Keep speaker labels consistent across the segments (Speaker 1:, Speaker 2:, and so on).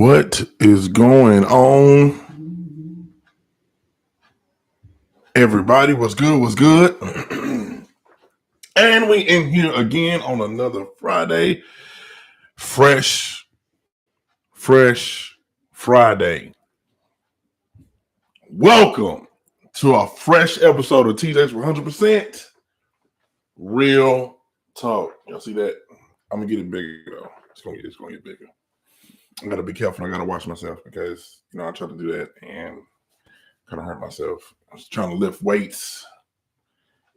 Speaker 1: What is going on? Everybody, what's good? What's good? And we in here again on another Friday. Fresh Friday. Welcome to a fresh episode of TJ's 100% Real Talk. Y'all see that? I'm going to get it bigger, though. It's going to get bigger. I got to be careful. I got to watch myself because, I try to do that and kind of hurt myself. I was trying to lift weights.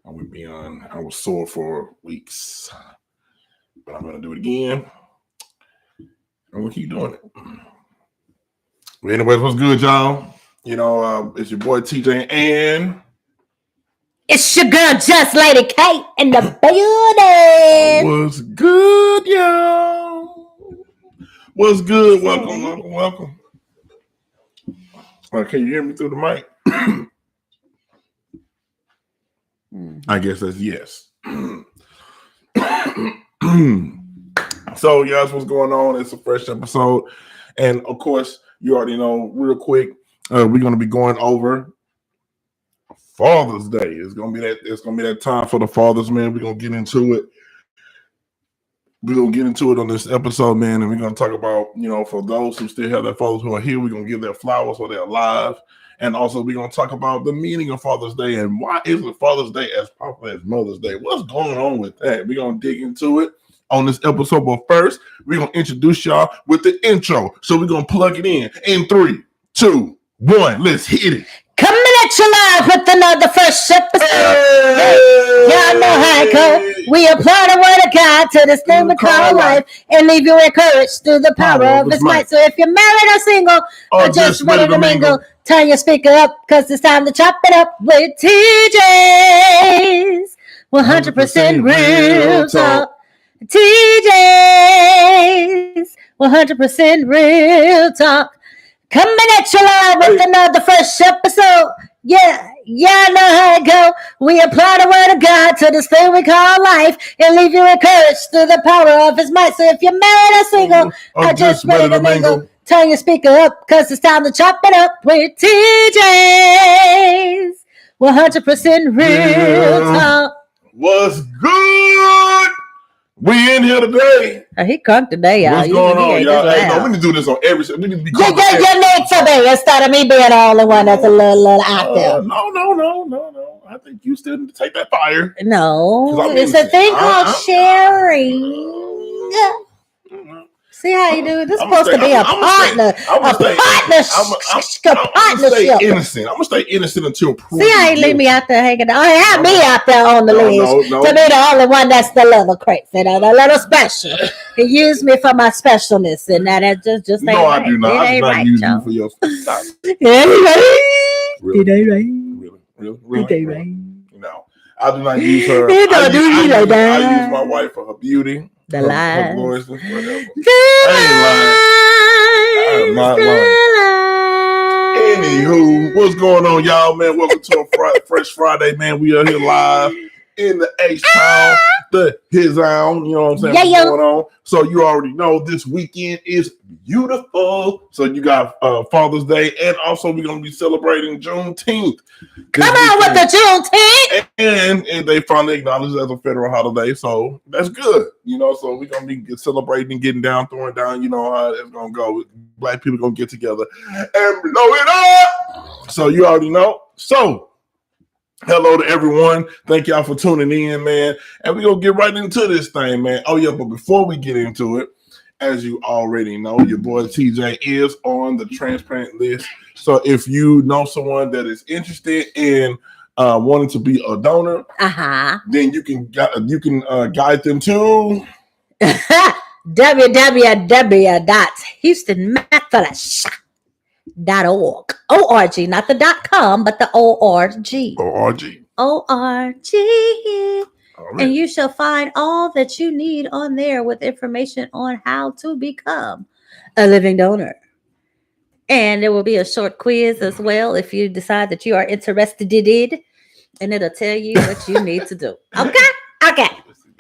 Speaker 1: I was sore for weeks, but I'm going to do it again. I'm going to keep doing it. But anyways, what's good, y'all? It's your boy TJ and
Speaker 2: it's your girl, Just Lady Kate in the building.
Speaker 1: What's good, y'all? What's good? Welcome. Can you hear me through the mic? I guess that's yes. So, yes, what's going on? It's a fresh episode. And, of course, you already know, real quick, we're going to be going over Father's Day. It's going to be that time for the fathers, man. We're going to get into it. We're going to get into it on this episode, man, and we're going to talk about, for those who still have their fathers who are here, we're going to give their flowers while they're alive. And also, we're going to talk about the meaning of Father's Day and why isn't Father's Day as popular as Mother's Day? What's going on with that? We're going to dig into it on this episode. But first, we're going to introduce y'all with the intro. So we're going to plug it in 3, 2, 1. Let's hit it.
Speaker 2: Coming at you live with another fresh episode. Hey. Y'all know how it goes. We apply the word of God to this thing we call life and leave you encouraged through the power of His might. So if you're married or single or just ready to mingle, turn your speaker up because it's time to chop it up with TJ's 100% Real Talk. TJ's 100% Real Talk. Coming at you live with another fresh episode. Yeah, I know how it go. We apply the word of God to this thing we call life and leave you encouraged through the power of His might. So if you're married or single or just ready to mingle, turn your speaker up because it's time to chop it up with TJ's 100% Real Talk.
Speaker 1: What's good? We in here today.
Speaker 2: He crunk today, y'all.
Speaker 1: What's going on, y'all? Hey, no, we need to do this on every. We need to be.
Speaker 2: You need to be instead of me being the only one that's a little out there.
Speaker 1: No. I think you still need to take that fire.
Speaker 2: No, it's a thing called sharing. See how you do it? This is supposed to be a partnership.
Speaker 1: I'm gonna stay innocent. I'm gonna stay innocent until proven.
Speaker 2: See how you leave me out there hanging out? Have me out there on the leash to be the only one that's the little crazy, the little special. He used me for my specialness, and that just ain't right.
Speaker 1: No, I do not. I do not use you for your stuff.
Speaker 2: It ain't right.
Speaker 1: Really? No, I do not use her. I use my wife for her beauty.
Speaker 2: The lies.
Speaker 1: Her gloriousness, whatever. I am not lying. Anywho, what's going on, y'all, man? Welcome to a fresh Friday, man. We are here live in the H-Town, the His-Town, you know what I'm saying?
Speaker 2: Yeah.
Speaker 1: What's going on? So you already know this weekend is beautiful. So you got Father's Day, and also we're going to be celebrating Juneteenth.
Speaker 2: Come on with the Juneteenth!
Speaker 1: And they finally acknowledged it as a federal holiday, so that's good. So we're going to be celebrating, getting down, throwing down. You know how it's going to go. Black people going to get together and blow it up. So you already know. So hello to everyone. Thank y'all for tuning in, man. And we're going to get right into this thing, man. Oh, yeah, but before we get into it, as you already know, your boy TJ is on the transparent list. So if you know someone that is interested in wanting to be a donor, then you can guide them to
Speaker 2: www.houstonmethodist.org. O-R-G, not the .com, but the O-R-G.
Speaker 1: O-R-G.
Speaker 2: O-R-G. And you shall find all that you need on there with information on how to become a living donor. And there will be a short quiz as well if you decide that you are interested in it. And it'll tell you what you need to do. Okay.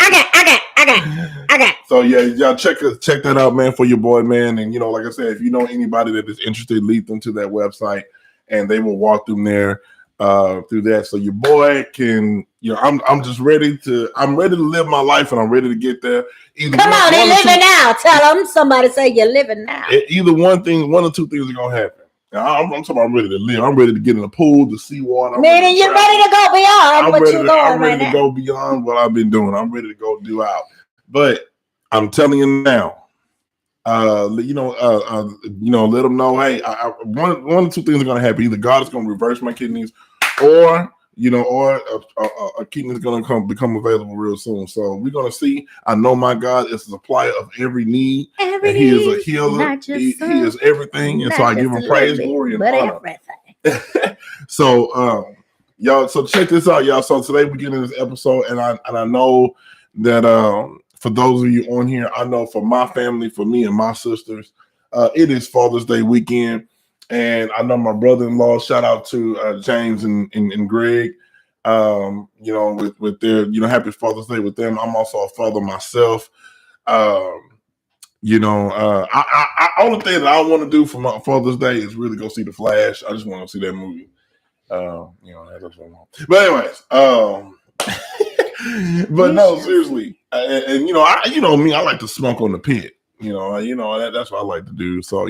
Speaker 2: I got.
Speaker 1: So yeah, y'all check that out, man, for your boy, man. And like I said, if you know anybody that is interested, lead them to that website, and they will walk them there through that. So your boy can, I'm just ready to live my life, and I'm ready to get there.
Speaker 2: Come on, they're living now. Tell them somebody say you're living now.
Speaker 1: Either one or two things are gonna happen. I'm talking about I'm ready to live. I'm ready to get in the pool, the seawater.
Speaker 2: Meaning you're ready to go beyond what you're going
Speaker 1: I'm ready to go beyond what I've been doing. I'm ready to go do out. But I'm telling you now, let them know, hey, one or two things are going to happen. Either God is going to reverse my kidneys, or a kidney is going to become available real soon. So we're going to see. I know my God is a supplier of every need. And He is a healer. He is everything. And so I give Him praise, glory, and honor. Everything. So, y'all, so check this out, y'all. So today we're getting this episode, and I know that for those of you on here, I know for my family, for me and my sisters, it is Father's Day weekend. And I know my brother-in-law, shout out to James and Greg, with their, happy Father's Day with them. I'm also a father myself. I only thing that I want to do for my Father's Day is really go see The Flash. I just want to see that movie. That's what I want. But anyways, but no, seriously, and me, I like to smoke on the pit. That's what I like to do. So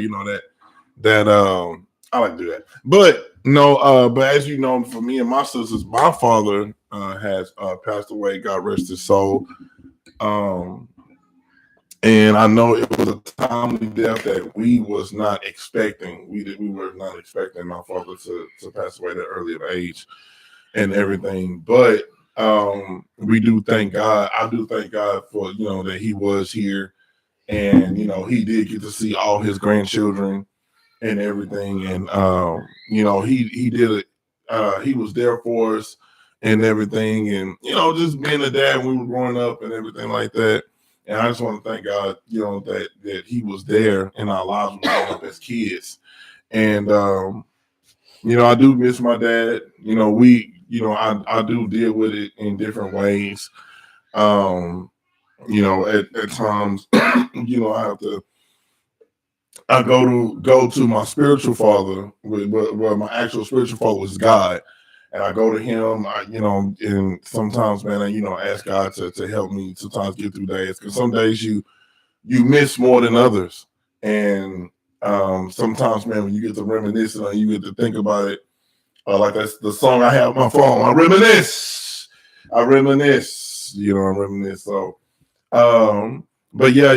Speaker 1: that I like to do that. But no, but as you know, for me and my sisters, my father has passed away. God rest his soul. And I know it was a timely death that we was not expecting. We were not expecting my father to pass away at an early age and everything. But we do thank God. I do thank God for that he was here, and he did get to see all his grandchildren and everything. And he did it. He was there for us and everything. And just being a dad when we were growing up and everything like that. And I just want to thank God, that he was there in our lives growing up as kids. And I do miss my dad. I do deal with it in different ways. At times, I have to. I go to my spiritual father, where my actual spiritual father was God, and I go to him. And sometimes, man, ask God to help me sometimes get through days, because some days you miss more than others, and sometimes, man, when you get to reminisce and you get to think about it, like that's the song I have on my phone. I reminisce. I reminisce. So, but yeah,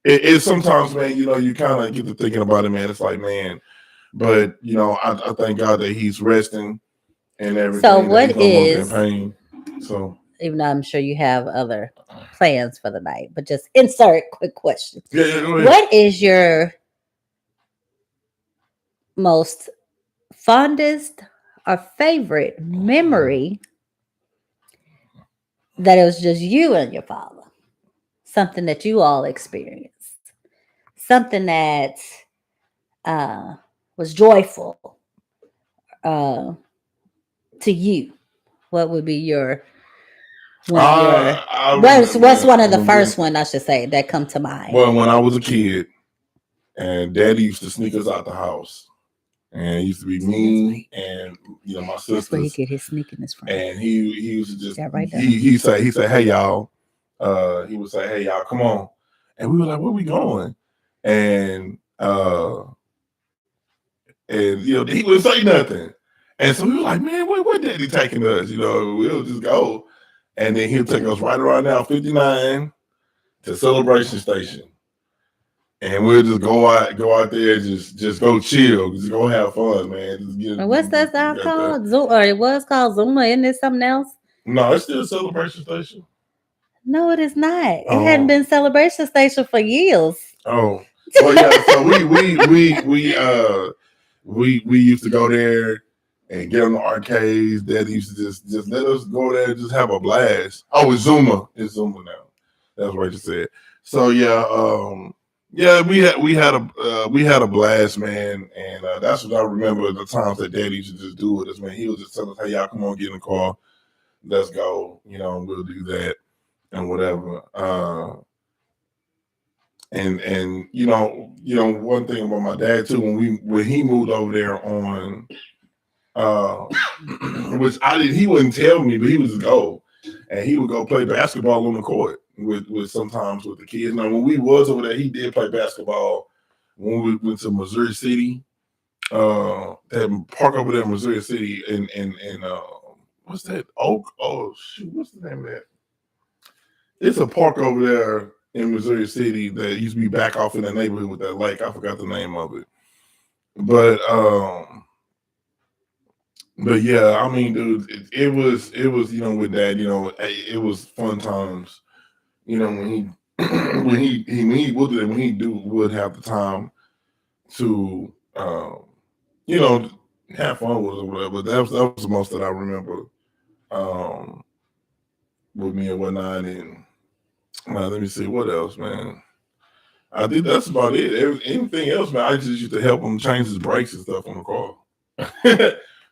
Speaker 1: it's sometimes, man, you kind of get to thinking about it, man. It's like, man, but I thank God that he's resting and everything.
Speaker 2: So what is
Speaker 1: pain? So
Speaker 2: even though I'm sure you have other plans for the night, but just insert quick question.
Speaker 1: Yeah, go ahead.
Speaker 2: What is your most fondest or favorite memory that it was just you and your father? Something that you all experienced. Something that was joyful to you. What would be your what's one of the first one I should say that come to mind?
Speaker 1: Well, when I was a kid, and Daddy used to sneak us out the house, and it used to be me and my sisters.
Speaker 2: That's where he get his sneakiness from.
Speaker 1: And he used to just he say, hey y'all, he would say, hey y'all, come on, and we were like, where we going? And he wouldn't say nothing, and so we were like, man, where Daddy taking us? We'll just go, and then he'll take us right around now 59 to Celebration Station. And we'll just go out there, just go chill, just go have fun, man.
Speaker 2: What's that called? Or it was called Zuma. Isn't it something else?
Speaker 1: No, it's still Celebration Station.
Speaker 2: No, it is not. It hadn't been Celebration Station for years.
Speaker 1: Oh, well, yeah. So we used to go there and get on the arcades. Daddy used to just let us go there and just have a blast. Oh, it's Zuma. It's Zuma now. That's what you said. So yeah. Yeah, we had a blast, man, and that's what I remember the times that Daddy used to just do with us, man. He would just tell us, "Hey, y'all, come on, get in the car, let's go." We'll do that and whatever. And one thing about my dad too, when he moved over there on, uh, which he wouldn't tell me, but he would just go, and he would go play basketball on the court with sometimes with the kids. Now, when we was over there, he did play basketball when we went to Missouri City, that park over there in Missouri City, and what's that? Oak? Oh shoot, what's the name of that? It's a park over there in Missouri City that used to be back off in the neighborhood with that lake. I forgot the name of it, but yeah, I mean, dude, it was with that, it was fun times, when he when he would have the time to you know have fun with us or whatever. But that was the most that I remember um with me and whatnot. And let me see what else, man. I think that's about it. Anything else, man? I just used to help him change his brakes and stuff on the car.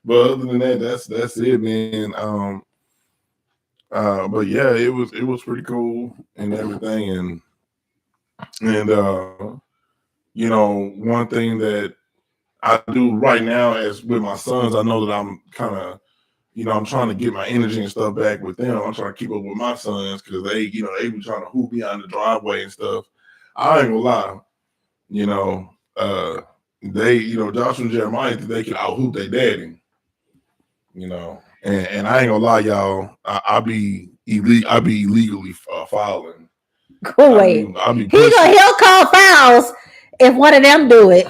Speaker 1: But other than that, that's it, man. But yeah, it was pretty cool and everything, and one thing that I do right now as with my sons, I know that I'm kind of, I'm trying to get my energy and stuff back with them. I'm trying to keep up with my sons because they be trying to hoop behind the driveway and stuff. I ain't gonna lie, you know, uh, Joshua and Jeremiah, they can out hoop their daddy, and I ain't gonna lie, y'all, I be illegally fouling.
Speaker 2: Wait,
Speaker 1: I be pushing.
Speaker 2: he'll call fouls if one of them do it.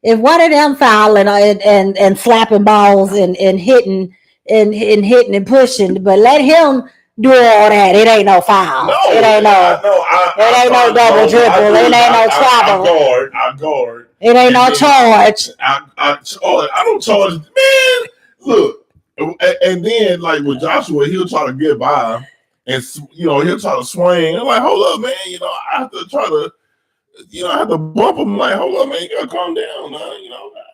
Speaker 2: If one of them fouling and slapping balls and hitting and hitting and pushing, but let him do all that. It ain't no
Speaker 1: No,
Speaker 2: fouls. It ain't no. It ain't no double dribble. It ain't no travel.
Speaker 1: I guard.
Speaker 2: It ain't no charge.
Speaker 1: I don't charge, man. Look, and then like with Joshua, he'll try to get by, and he'll try to swing. I'm like, hold up, man. I have to try to, I have to bump him. Like, hold up, man. You gotta calm down, man.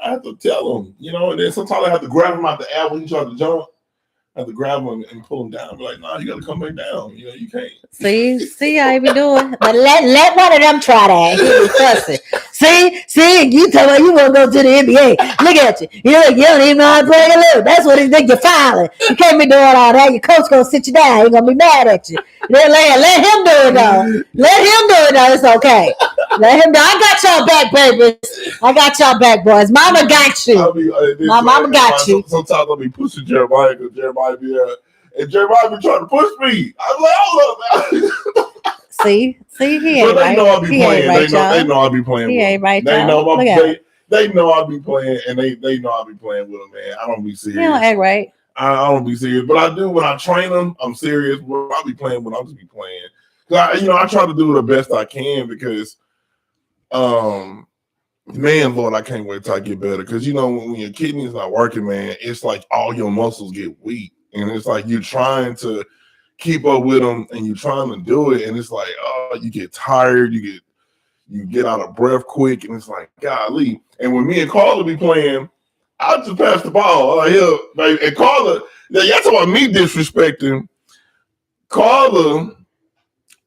Speaker 1: I have to tell him. And then sometimes I have to grab him out the air when he tries to jump. I have to grab him and pull him down. Be like, nah, you got to come back down. You can't.
Speaker 2: See how he be doing. But let one of them try that. He be fussing. See, you tell me you want to go to the NBA. Look at you. You don't even know how to play a little. That's what he think you're filing. You can't be doing all that. Your coach gonna sit you down. He's gonna be mad at you. Let him do it though. Let him do it though. It's okay. Let him do. I got y'all back, babies. I got y'all back, boys. Mama got you. My mama got you.
Speaker 1: Sometimes I'll be pushing Jeremiah because Jeremiah be and Jeremiah be trying to push me. I'm like, hold up, man.
Speaker 2: See, he ain't right.
Speaker 1: They know I be playing.
Speaker 2: Right,
Speaker 1: they know I be playing.
Speaker 2: He ain't right,
Speaker 1: They
Speaker 2: y'all.
Speaker 1: know they know I be playing, and they know I be playing with them, man. I don't be serious.
Speaker 2: He don't act right.
Speaker 1: I don't be serious, but I do when I train them. I'm serious. When I be playing, when I just be playing, I try to do the best I can because, man, Lord, I can't wait till I get better. Because when your kidneys not working, man, it's like all your muscles get weak, and it's like you're trying to keep up with them, and you're trying to do it, and it's like, oh, you get tired, you get out of breath quick, and it's like, golly. And when me and Carla be playing, I just pass the ball. Baby. And Carla, y'all talking about me disrespecting Carla.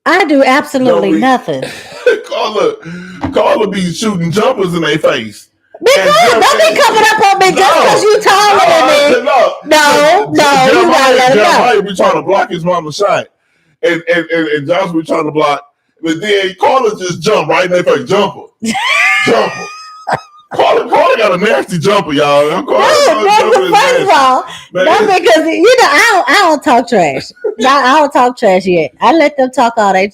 Speaker 2: I do absolutely nothing.
Speaker 1: Carla be shooting jumpers in their face.
Speaker 2: Don't be coming up on me just because you taller than me. No, you gotta let him know.
Speaker 1: Jeremiah be trying to block his mama's shot, and Josh be trying to block, but then Carla just jump right in their face. Jumper. Carla got a nasty jumper, y'all.
Speaker 2: First of all, that's because I don't talk trash. I don't talk trash yet. I let them talk all they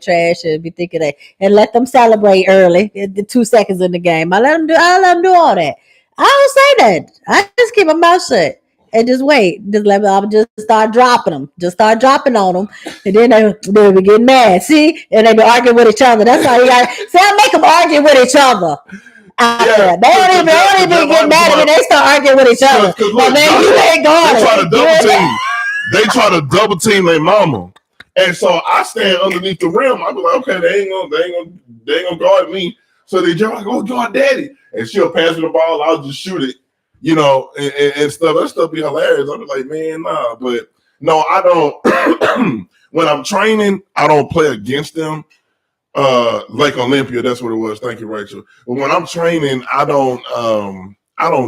Speaker 2: trash and be thinking that, and let them celebrate early, the 2 seconds in the game. I let them do all that. I don't say that. I just keep my mouth shut and just wait. I'll just start dropping them. Just start dropping on them, and then they'll be getting mad. See, and they be arguing with each other. That's all you got. See, I make them argue with each other. They don't even get mad at me. They start arguing with each other.
Speaker 1: Look, man, you ain't going. They try to double team their mama. And so I stand underneath the rim. I be like, okay, they ain't gonna guard me. So they jump like, oh, guard daddy, and she'll pass me the ball. I'll just shoot it, and stuff. That stuff be hilarious. I be like, man, nah. But no, I don't. When I'm training, I don't play against them. Lake Olympia, that's what it was. Thank you, Rachel. But when I'm training, I don't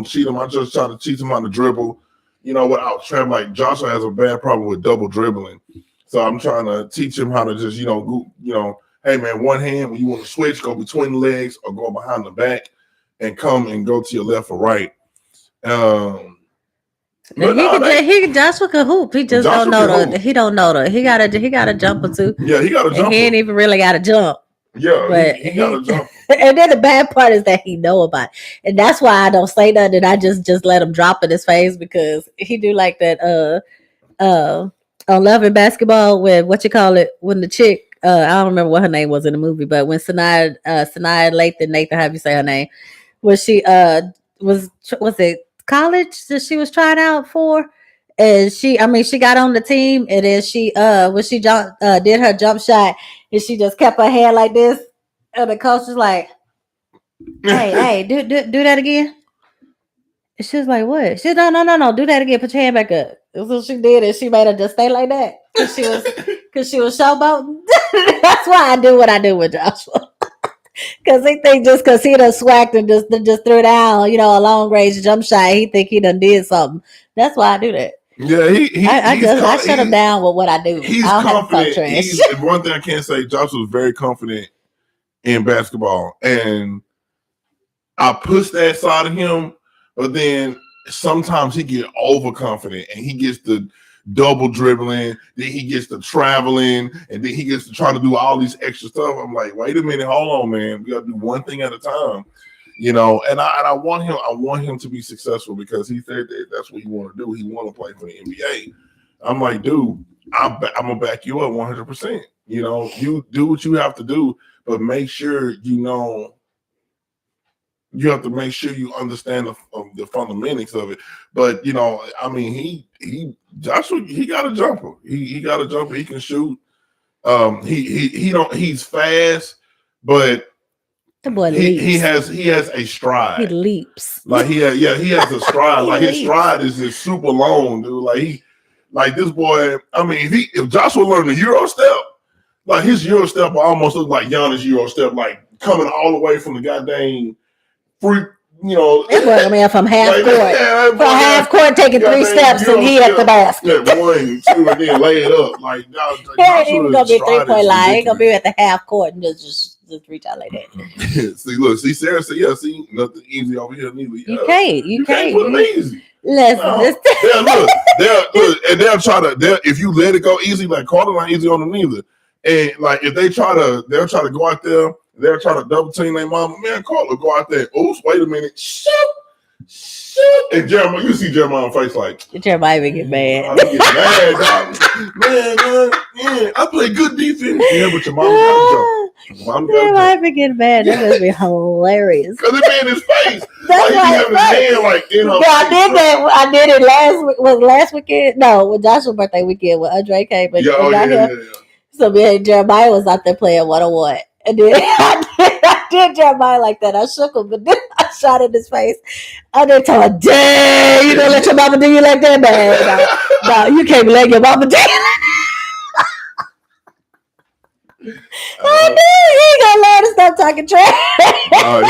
Speaker 1: cheat them. I just try to teach them how to dribble. Without traveling. Like Joshua has a bad problem with double dribbling, so I'm trying to teach him how to just hey man, one hand when you want to switch, go between the legs or go behind the back, and come and go to your left or right.
Speaker 2: But Joshua can hoop. He just don't know the. He don't know the. He got a jump or two.
Speaker 1: Yeah, he got a jump.
Speaker 2: He ain't even really got a jump.
Speaker 1: Yeah, but he got a jump.
Speaker 2: And then the bad part is that he know about it. And that's why I don't say nothing. I just let him drop in his face because he do like that on Love and Basketball with when the chick I don't remember what her name was in the movie, but when Sanaa Lathan, how you say her name, was she was it college that she was trying out for? And she got on the team, and then she did her jump shot, and she just kept her hand like this, and the coach was like, "Hey, do that again." And she was like, "What?" She said, "No, do that again. Put your hand back up." And so she did, and she made her just stay like that because she was showboating. That's why I do what I do with Joshua. Because he think just because he done swacked and just threw down, a long range jump shot, he think he done did something. That's why I do that.
Speaker 1: Yeah,
Speaker 2: I shut him down with what I do.
Speaker 1: He's confident. One thing I can't say, Joshua was very confident in basketball, and I push that side of him, but then sometimes he get overconfident and he gets the double dribbling, then he gets to traveling, and then he gets to try to do all these extra stuff. I'm like, wait a minute, hold on, man. We gotta do one thing at a time. And I want him to be successful because he said that's what he want to do. He want to play for the NBA. I'm like, dude, I'm gonna back you up 100%. You do what you have to do, but make sure you have to make sure you understand the fundamentals of it. But Joshua, he got a jumper. He got a jumper. He can shoot. He's fast, but
Speaker 2: the boy
Speaker 1: he has a stride.
Speaker 2: He leaps.
Speaker 1: Like he has a stride. Like his stride is just super long, dude. Like this boy. I mean, if Joshua learned the Euro step, like his Euro step almost look like Giannis Euro step, like coming all the way from the goddamn free.
Speaker 2: From half court. From half court, taking 3 steps and he at the basket.
Speaker 1: Yeah, 1, 2, and then lay it up. Like
Speaker 2: he ain't even gonna be 3-point line. He gonna be at the half court and just reach out like that.
Speaker 1: see, Sarah said, yeah, see, nothing easy over here neither.
Speaker 2: Yeah. You can't
Speaker 1: put them easy.
Speaker 2: Listen,
Speaker 1: they'll try to. If you let it go easy, like Carter not easy on them either. And like if they'll try to go out there. They're trying to double team their mama. Man, Carter go out there. Oops, wait a minute. Shoot. And Jeremiah, you see Jeremiah's face like.
Speaker 2: Jeremiah be get mad.
Speaker 1: I get mad, dog. Man, I play good defense. Yeah, but your mama got to jump.
Speaker 2: Jeremiah be getting mad. That must be hilarious.
Speaker 1: Because it made his face. That's like he having his hand like in her face.
Speaker 2: I did that. I did it last weekend. No, with Joshua's birthday weekend when Andre came. But yeah. So me and Jeremiah was out there playing 1-on-1. And then I did Jeremiah like that. I shook him, but then I shot in his face. I did tell him, dang, you gonna let your mama do you like that, man? No, you can't let your mama do you like that. I knew he gonna learn to stop talking trash.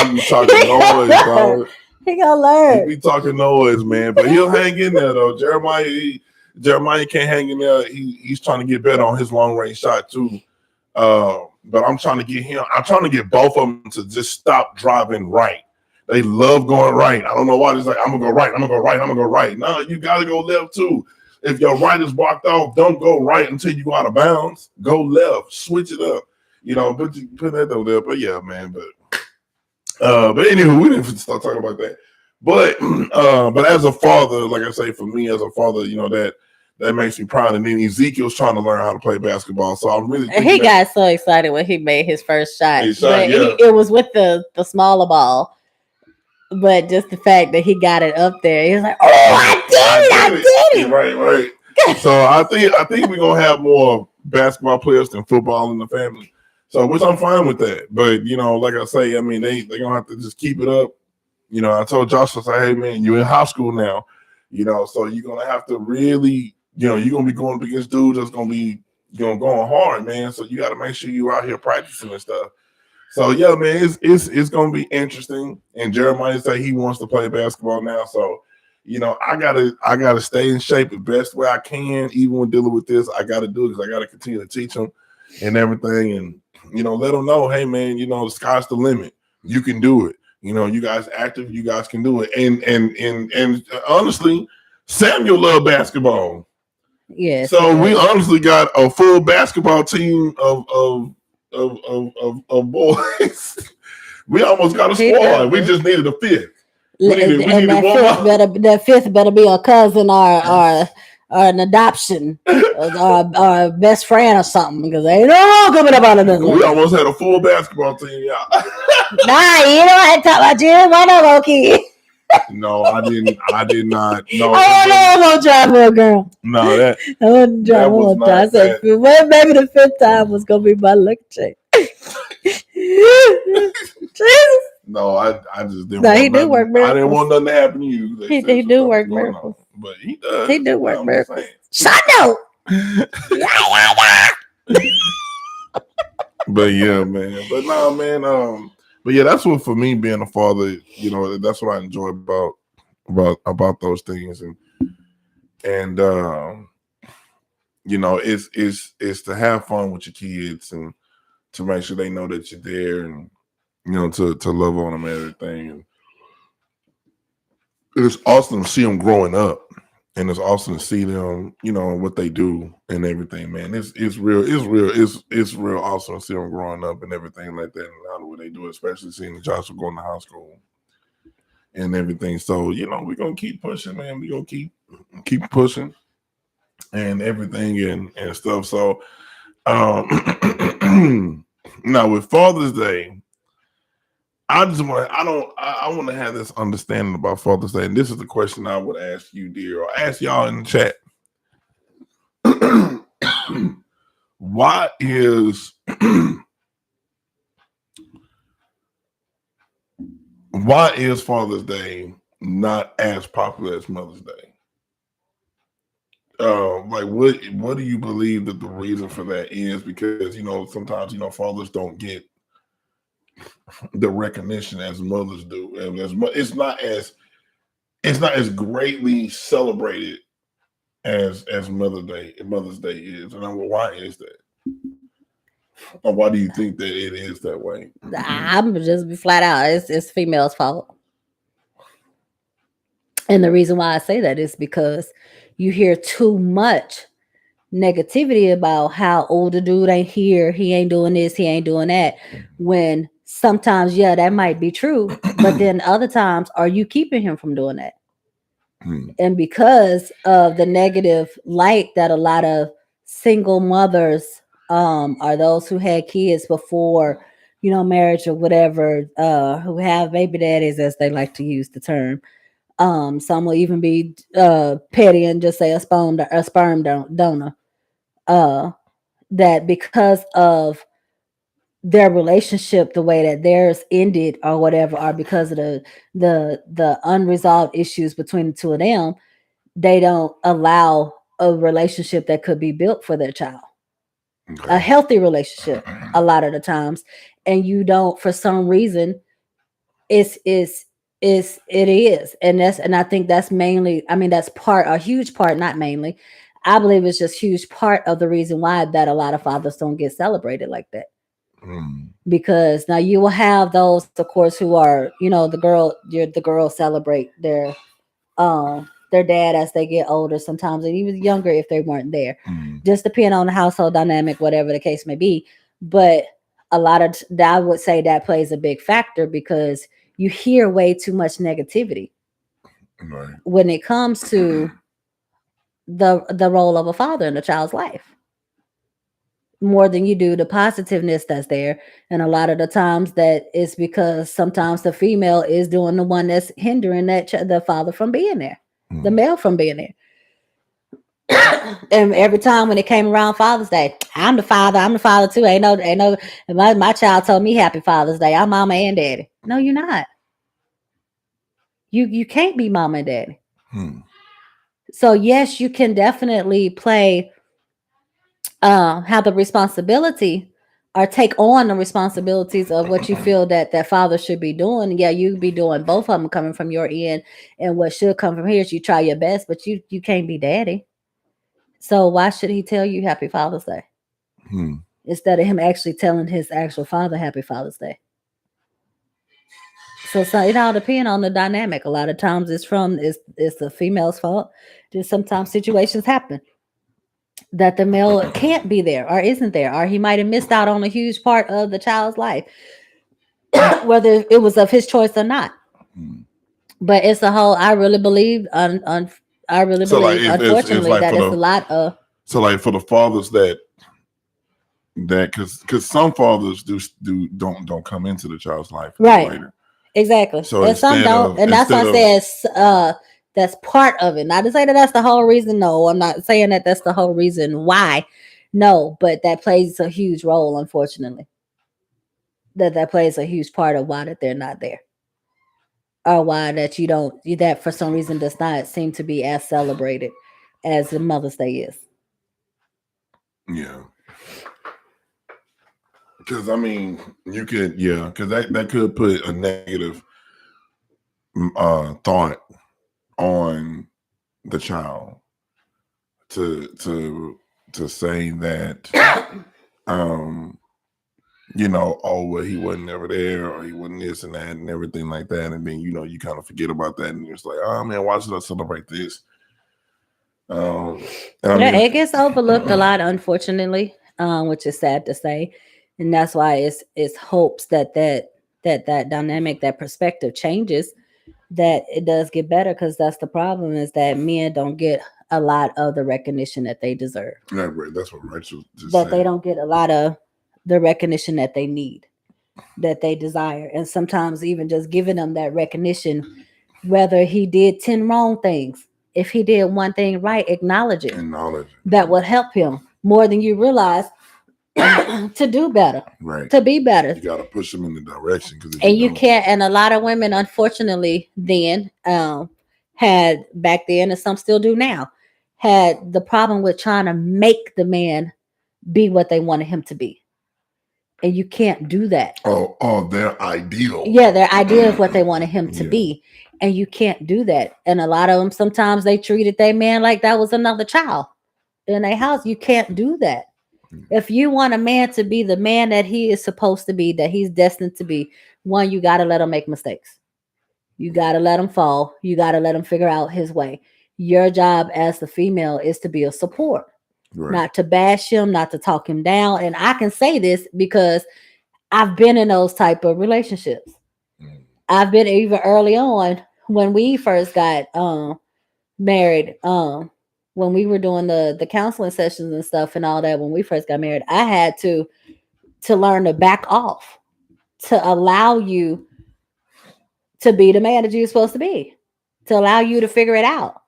Speaker 1: He be talking noise, dog.
Speaker 2: He gonna learn.
Speaker 1: He be talking noise, man. But he'll hang in there, though. Jeremiah can't hang in there. He's trying to get better on his long range shot, too. But I'm trying to get both of them to just stop driving right. They love going right. I don't know why. It's like, I'm going to go right. I'm going to go right. I'm going to go right. No, you got to go left too. If your right is blocked off, don't go right until you go out of bounds. Go left. Switch it up. But you put that over there. But yeah, man. But anywho, we didn't start talking about that. But as a father, like I say, for me as a father, that makes me proud. And then Ezekiel's trying to learn how to play basketball. So I'm really
Speaker 2: he got so excited when he made his first shot. It was with the smaller ball. But just the fact that he got it up there, he was like, "Oh, I did it!
Speaker 1: Right. So I think we're gonna have more basketball players than football in the family. So, which I'm fine with that. But like I say, I mean, they gonna have to just keep it up. I told Josh, I said, hey man, you're in high school now. So you're gonna have to really, you're gonna be going up against dudes that's gonna be, going hard, man. So you got to make sure you out here practicing and stuff. So yeah, man, it's gonna be interesting. And Jeremiah said he wants to play basketball now. So, I gotta stay in shape the best way I can, even when dealing with this. I gotta do it because I gotta continue to teach them and everything, and let them know, hey man, the sky's the limit. You can do it. You guys active, you guys can do it. And honestly, Samuel loved basketball.
Speaker 2: Yes.
Speaker 1: So we honestly got a full basketball team of boys. We almost got a squad. We just needed a fifth.
Speaker 2: That fifth better be a cousin or an adoption or best friend or something, because ain't no coming up out of this.
Speaker 1: We almost had a full basketball team, y'all.
Speaker 2: Nah, you know I talk about you, one of them, kid.
Speaker 1: No, I did not. No,
Speaker 2: I won't drive with a girl.
Speaker 1: No, that
Speaker 2: I wouldn't drive with a I said, well, maybe the fifth time was gonna be my luck check. Jesus.
Speaker 1: No, I just didn't.
Speaker 2: No, he do work miracles.
Speaker 1: I didn't want nothing to happen to you.
Speaker 2: He do work miracles,
Speaker 1: but he does.
Speaker 2: He do work miracles. Shut up.
Speaker 1: But yeah, man. But nah, man. But yeah, that's what for me being a father. That's what I enjoy about those things, and it's to have fun with your kids and to make sure they know that you're there, and to love on them and everything. And it's awesome to see them growing up, and it's awesome to see them, what they do and everything, man. It's real awesome to see them growing up and everything like that, and how what they do, especially seeing Joshua going to high school and everything. So, we're gonna keep pushing, man. We're gonna keep pushing and everything and stuff. So now with Father's Day, I want to have this understanding about Father's Day. And this is the question I would ask you, dear, or ask y'all in the chat. Why is Father's Day not as popular as Mother's Day? What do you believe that the reason for that is? Because sometimes fathers don't get the recognition as mothers do, and it's not as greatly celebrated as Mother's Day is. And why is that? Or why do you think that it is that way?
Speaker 2: I'm just be flat out. It's females' fault. And the reason why I say that is because you hear too much negativity about how older dude ain't here, he ain't doing this, he ain't doing that. When sometimes, yeah, that might be true, but then other times, are you keeping him from doing that? And because of the negative light that a lot of single mothers are those who had kids before, marriage or whatever, who have baby daddies, as they like to use the term. Some will even be petty and just say a sperm donor. That because of their relationship, the way that theirs ended or whatever, or because of the unresolved issues between the two of them, they don't allow a relationship that could be built for their child. Okay. A healthy relationship a lot of the times, and you don't, for some reason, it is, and I think that's mainly, that's a huge part, not mainly. I believe it's just huge part of the reason why that a lot of fathers don't get celebrated like that. Because now you will have those, of course, who are, the girls celebrate their dad as they get older, sometimes, and even younger if they weren't there. Just depending on the household dynamic, whatever the case may be. But a lot of, I would say that plays a big factor, because you hear way too much negativity when it comes to the role of a father in a child's life, more than you do the positiveness that's there. And a lot of the times that is because sometimes the female is doing the one that's hindering the father from being there, the male from being there. And every time when it came around Father's Day, I'm the father. I'm the father too. Ain't no. My child told me Happy Father's Day. I'm mama and daddy. No, you're not. You can't be mama and daddy.
Speaker 1: Hmm.
Speaker 2: So yes, you can definitely play have the responsibility or take on the responsibilities of what you feel that that father should be doing. Yeah, you be doing both of them coming from your end, and what should come from here is you try your best, but you can't be daddy. So why should he tell you Happy Father's Day
Speaker 1: Hmm.
Speaker 2: instead of him actually telling his actual father Happy Father's Day? So it all depends on the dynamic. A lot of times it's the female's fault. Just sometimes situations happen that the male can't be there or isn't there, or he might have missed out on a huge part of the child's life, whether it was of his choice or not.
Speaker 1: Hmm.
Speaker 2: But it's a whole. I really believe, I really
Speaker 1: So like
Speaker 2: believe,
Speaker 1: it's
Speaker 2: unfortunately,
Speaker 1: like
Speaker 2: that
Speaker 1: for
Speaker 2: it's a
Speaker 1: the
Speaker 2: lot of
Speaker 1: so like for the fathers that because some fathers don't come into the child's life until
Speaker 2: right,
Speaker 1: later.
Speaker 2: exactly,
Speaker 1: So
Speaker 2: and some don't, and that's why I say it's that's part of it. Not to say that that's the whole reason. No, I'm not saying that that's the whole reason why. No, but that plays a huge role, unfortunately. That plays a huge part of why that they're not there, or why that you don't that for some reason does not seem to be as celebrated as the Mother's Day is.
Speaker 1: yeah, because I mean you could because that could put a negative thought on the child to say that um oh well he wasn't ever there or he wasn't this and that and everything like that, and then you kind of forget about that and you're just like, oh man, why should I celebrate this? Um, and I
Speaker 2: Yeah,
Speaker 1: mean,
Speaker 2: it gets overlooked a lot, unfortunately, which is sad to say, and that's why it's hopes that dynamic, that perspective changes, that it does get better, because that's the problem, is that men don't get a lot of the recognition that they deserve,
Speaker 1: that's what Rachel just
Speaker 2: that they
Speaker 1: said.
Speaker 2: don't get a lot of the recognition that they need, that they desire, and sometimes even just giving them that recognition, whether he did 10 wrong things, if he did one thing right, acknowledge it.
Speaker 1: And knowledge,
Speaker 2: That would help him more than you realize to do better,
Speaker 1: right?
Speaker 2: to be better.
Speaker 1: You got to push them in the direction, because if you
Speaker 2: And you
Speaker 1: don't,
Speaker 2: can't, and a lot of women, unfortunately, then had back then, and some still do now, had the problem with trying to make the man be what they wanted him to be. And you can't do that.
Speaker 1: their ideal,
Speaker 2: Yeah, their idea of what they wanted him to
Speaker 1: Yeah.
Speaker 2: be. And you can't do that. And a lot of them, sometimes they treated their man like that was another child in their house. You can't do that. If you want a man to be the man that he is supposed to be, that he's destined to be, one, you got to let him make mistakes. You got to let him fall. You got to let him figure out his way. Your job as the female is to be a support,
Speaker 1: right?
Speaker 2: not to bash him, not to talk him down. And I can say this because I've been in those type of relationships. I've been even early on when we first got married. When we were doing the counseling sessions and stuff and all that, when we first got married, I had to learn to back off, to allow you to be the man that you're supposed to be, to allow you to figure it out,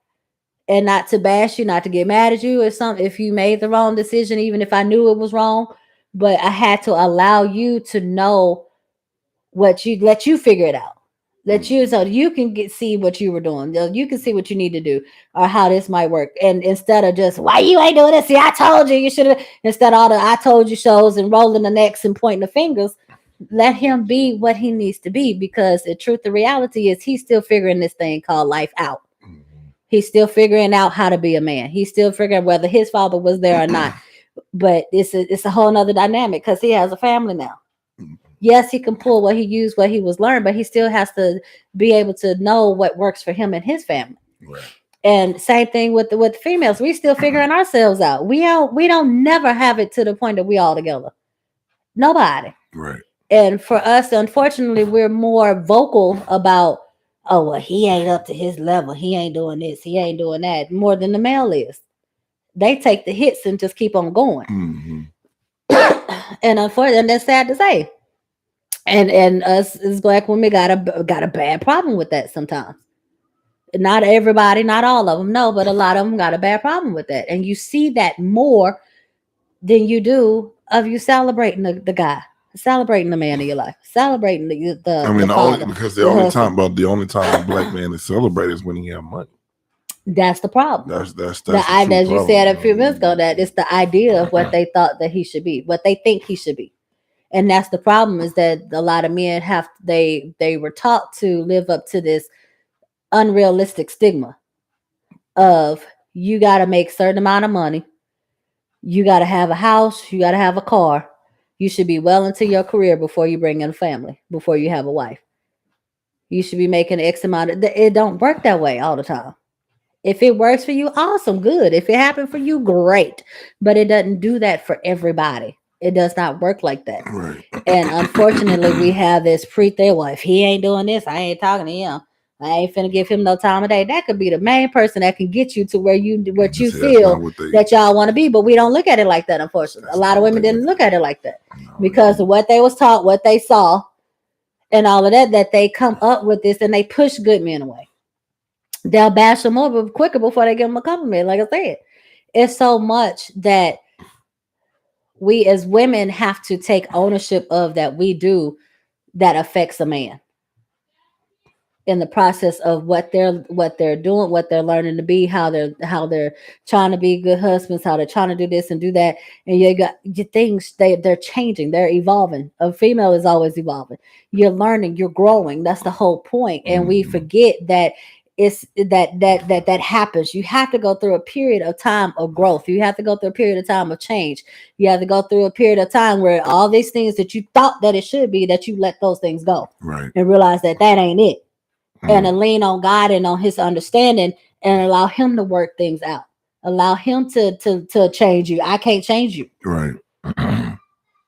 Speaker 2: and not to bash you, not to get mad at you if you made the wrong decision, even if I knew it was wrong. But I had to allow you to know what you let you figure it out. Let you, so you can see what you were doing. You can see what you need to do or how this might work. And instead of just, why you ain't doing this? See, I told you you should have, instead of all the I told you shows and rolling the necks and pointing the fingers, let him be what he needs to be, because the truth, the reality is he's still figuring this thing called life out. He's still figuring out how to be a man. He's still figuring whether his father was there or not. But it's a whole nother dynamic because he has a family now. Yes, he can pull what he used, what he was learned, but he still has to be able to know what works for him and his family.
Speaker 1: Right.
Speaker 2: And same thing with the females. We still figuring ourselves out. We don't never have it to the point that we all together. Nobody.
Speaker 1: Right.
Speaker 2: And for us, unfortunately, we're more vocal about, oh well, he ain't up to his level. He ain't doing this. He ain't doing that. More than the male is. They take the hits and just keep on going.
Speaker 1: Mm-hmm.
Speaker 2: And unfortunately, and that's sad to say. And us as black women got a bad problem with that sometimes. Not everybody, not all of them, no, but a lot of them got a bad problem with that. And you see that more than you do of you celebrating the guy, celebrating the man of your life, celebrating
Speaker 1: I mean,
Speaker 2: the father,
Speaker 1: because
Speaker 2: your husband.
Speaker 1: the only time a black man is celebrated is when he have money.
Speaker 2: That's the problem.
Speaker 1: That's the true
Speaker 2: As you said a few
Speaker 1: problem.
Speaker 2: minutes ago, that it's the idea of what they thought that he should be, what they think he should be. And that's the problem, is that a lot of men they were taught to live up to this unrealistic stigma of you got to make certain amount of money, you got to have a house, you got to have a car, you should be well into your career before you bring in a family, before you have a wife, you should be making X amount of. It don't work that way all the time. If it works for you, awesome, good. If it happened for you, great. But it doesn't do that for everybody. It does not work like that.
Speaker 1: Right.
Speaker 2: And unfortunately, we have this pre thing. Well, if he ain't doing this, I ain't talking to him. I ain't finna give him no time of day. That could be the main person that can get you to where you what you feel that y'all want to be. But we don't look at it like that. Unfortunately, a lot of women didn't look at it like that because of what they was taught, what they saw, and all of that. That they come up with this and they push good men away. They'll bash them over quicker before they give them a compliment. Like I said, it's so much that we as women have to take ownership of that we do that affects a man in the process of what they're doing, what they're learning to be, how they're trying to be good husbands, how they're trying to do this and do that. And you got your things, they're changing, they're evolving. A female is always evolving. You're learning, you're growing. That's the whole point. And we forget that it's that happens. You have to go through a period of time of growth. You have to go through a period of time of change. You have to go through a period of time where all these things that you thought that it should be, that you let those things go.
Speaker 1: Right.
Speaker 2: And realize that ain't it. And to lean on God and on his understanding and allow him to work things out. Allow him to change you. I can't change you.
Speaker 1: Right.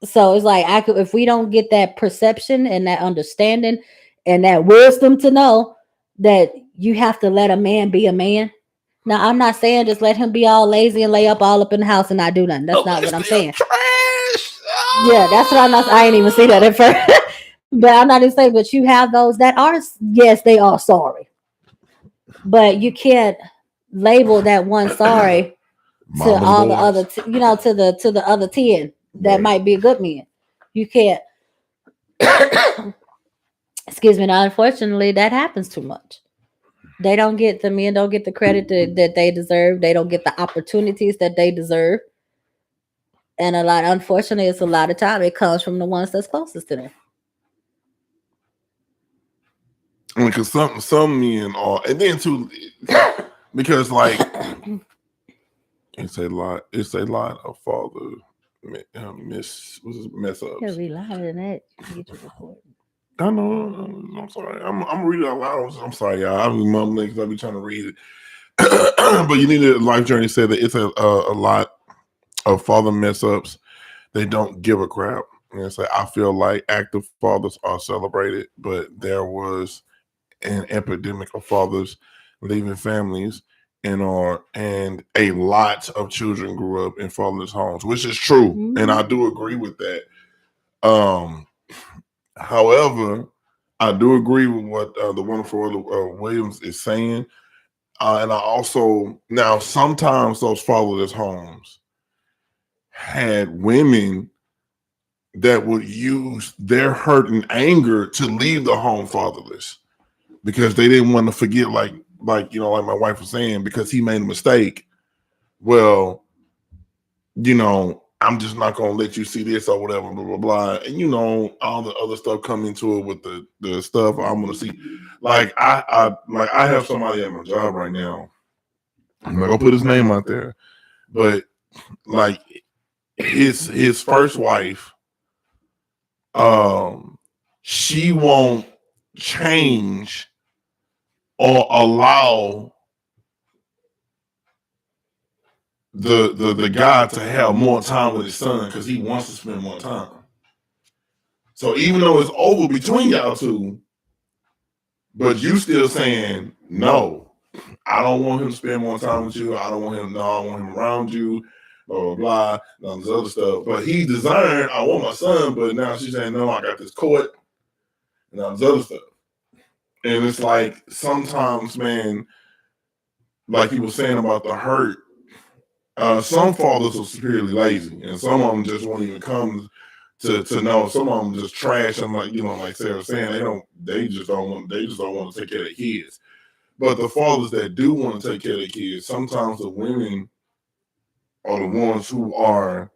Speaker 2: So it's like if we don't get that perception and that understanding and that wisdom to know that you have to let a man be a man. Now I'm not saying just let him be all lazy and lay up all up in the house and not do nothing. That's not what I'm saying.
Speaker 1: Trash.
Speaker 2: Yeah, that's what I'm not. I ain't even see that at first. But I'm not even saying, but you have those that are, yes, they are sorry. But you can't label that one sorry to all the other, to the other 10 that might be a good man. You can't. Excuse me. Now, unfortunately, that happens too much. The men don't get the credit that they deserve. They don't get the opportunities that they deserve. And unfortunately, it's a lot of time it comes from the ones that's closest to them.
Speaker 1: I mean, because some men are, and then too, because like it's a lot of father mess ups.
Speaker 2: It'll be louder than that. You get your report.
Speaker 1: I know. I'm sorry. I'm reading out loud. I'm sorry, y'all. I'm mumbling because I be trying to read it. But you need a life journey said that it's a lot of father mess ups. They don't give a crap. And it's like I feel like active fathers are celebrated, but there was an epidemic of fathers leaving families and a lot of children grew up in fatherless homes, which is true. Mm-hmm. And I do agree with that. However, I do agree with what the wonderful Williams is saying. And I also, now sometimes those fatherless homes had women that would use their hurt and anger to leave the home fatherless because they didn't want to forget, like my wife was saying, because he made a mistake. Well, I'm just not gonna let you see this or whatever, blah blah blah. And all the other stuff come into it with the stuff I'm gonna see. Like I have somebody at my job right now. I'm not gonna put his name out there, but like his first wife, she won't change or allow the guy to have more time with his son because he wants to spend more time. So even though it's over between y'all two, but you still saying no, I don't want him to spend more time with you. I want him around you, blah blah blah, and all this other stuff. But he designed, I want my son, but now she's saying no, I got this court and all this other stuff. And it's like sometimes, man, like you were saying about the hurt, some fathers are severely lazy, and some of them just won't even come to know. Some of them just trash. I'm like, like Sarah was saying, they just don't want to take care of their kids. But the fathers that do want to take care of their kids, sometimes the women are the ones who are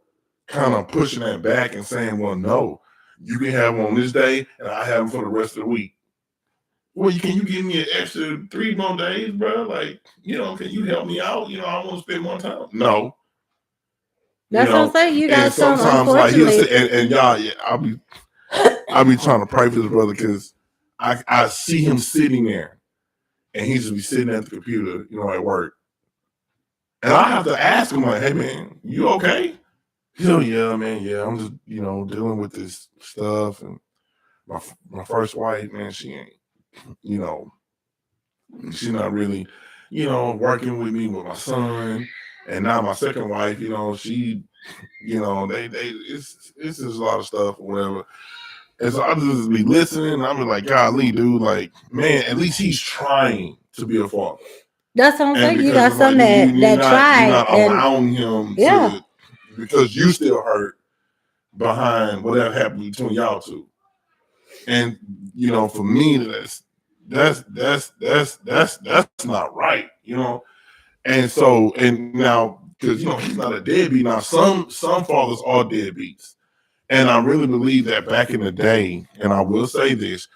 Speaker 1: kind of pushing that back and saying, well, no, you can have them on this day, and I have them for the rest of the week. Well, can you give me an extra 3 more days, bro? Like, can you help me out? I want to spend more time. No,
Speaker 2: That's what I'm saying. You
Speaker 1: and
Speaker 2: got some,
Speaker 1: sometimes like he'll
Speaker 2: unfortunately.
Speaker 1: say, and y'all, yeah, I'll be trying to pray for this brother because I see him sitting there, and he just be sitting at the computer, at work, and I have to ask him like, hey man, you okay? He's like, yeah, man, yeah, I'm just dealing with this stuff, and my first wife, man, she ain't, you know, she's not really, working with me with my son, and now my second wife, she, they it's just a lot of stuff or whatever. And so I just be listening, and I'm be like, golly, dude, like, man, at least he's trying to be a father.
Speaker 2: That's what I'm
Speaker 1: And
Speaker 2: saying. You
Speaker 1: because
Speaker 2: got
Speaker 1: it's like
Speaker 2: some that
Speaker 1: you're
Speaker 2: try
Speaker 1: not
Speaker 2: and
Speaker 1: allowing him
Speaker 2: yeah.
Speaker 1: to, because you still hurt behind whatever happened between y'all two. And for me, that's not right, And so, and now, because he's not a deadbeat. Now, some fathers are deadbeats, and I really believe that back in the day, and I will say this,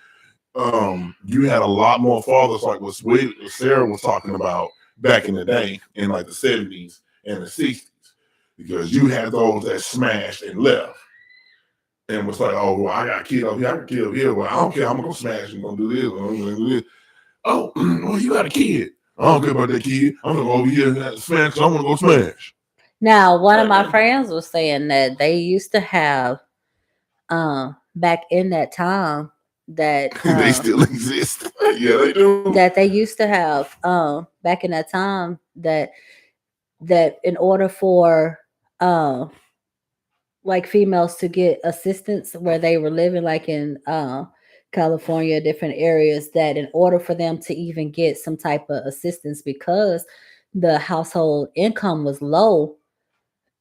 Speaker 1: you had a lot more fathers like what Sarah was talking about back in the day, in like the 70s and the 60s, because you had those that smashed and left. And was like, oh, well, I got a kid over here, I got a kid over here. Well, I don't care, I'm gonna go smash and gonna do this. I'm gonna do this. Oh, well, you got a kid. I don't care about that kid. I'm gonna go over here and smash because I want to go smash.
Speaker 2: Now, one of my friends was saying that they used to have back in that time that
Speaker 1: they still exist. Yeah, they do.
Speaker 2: that they used to have back in that time that in order for like females to get assistance where they were living like in California, different areas, that in order for them to even get some type of assistance because the household income was low,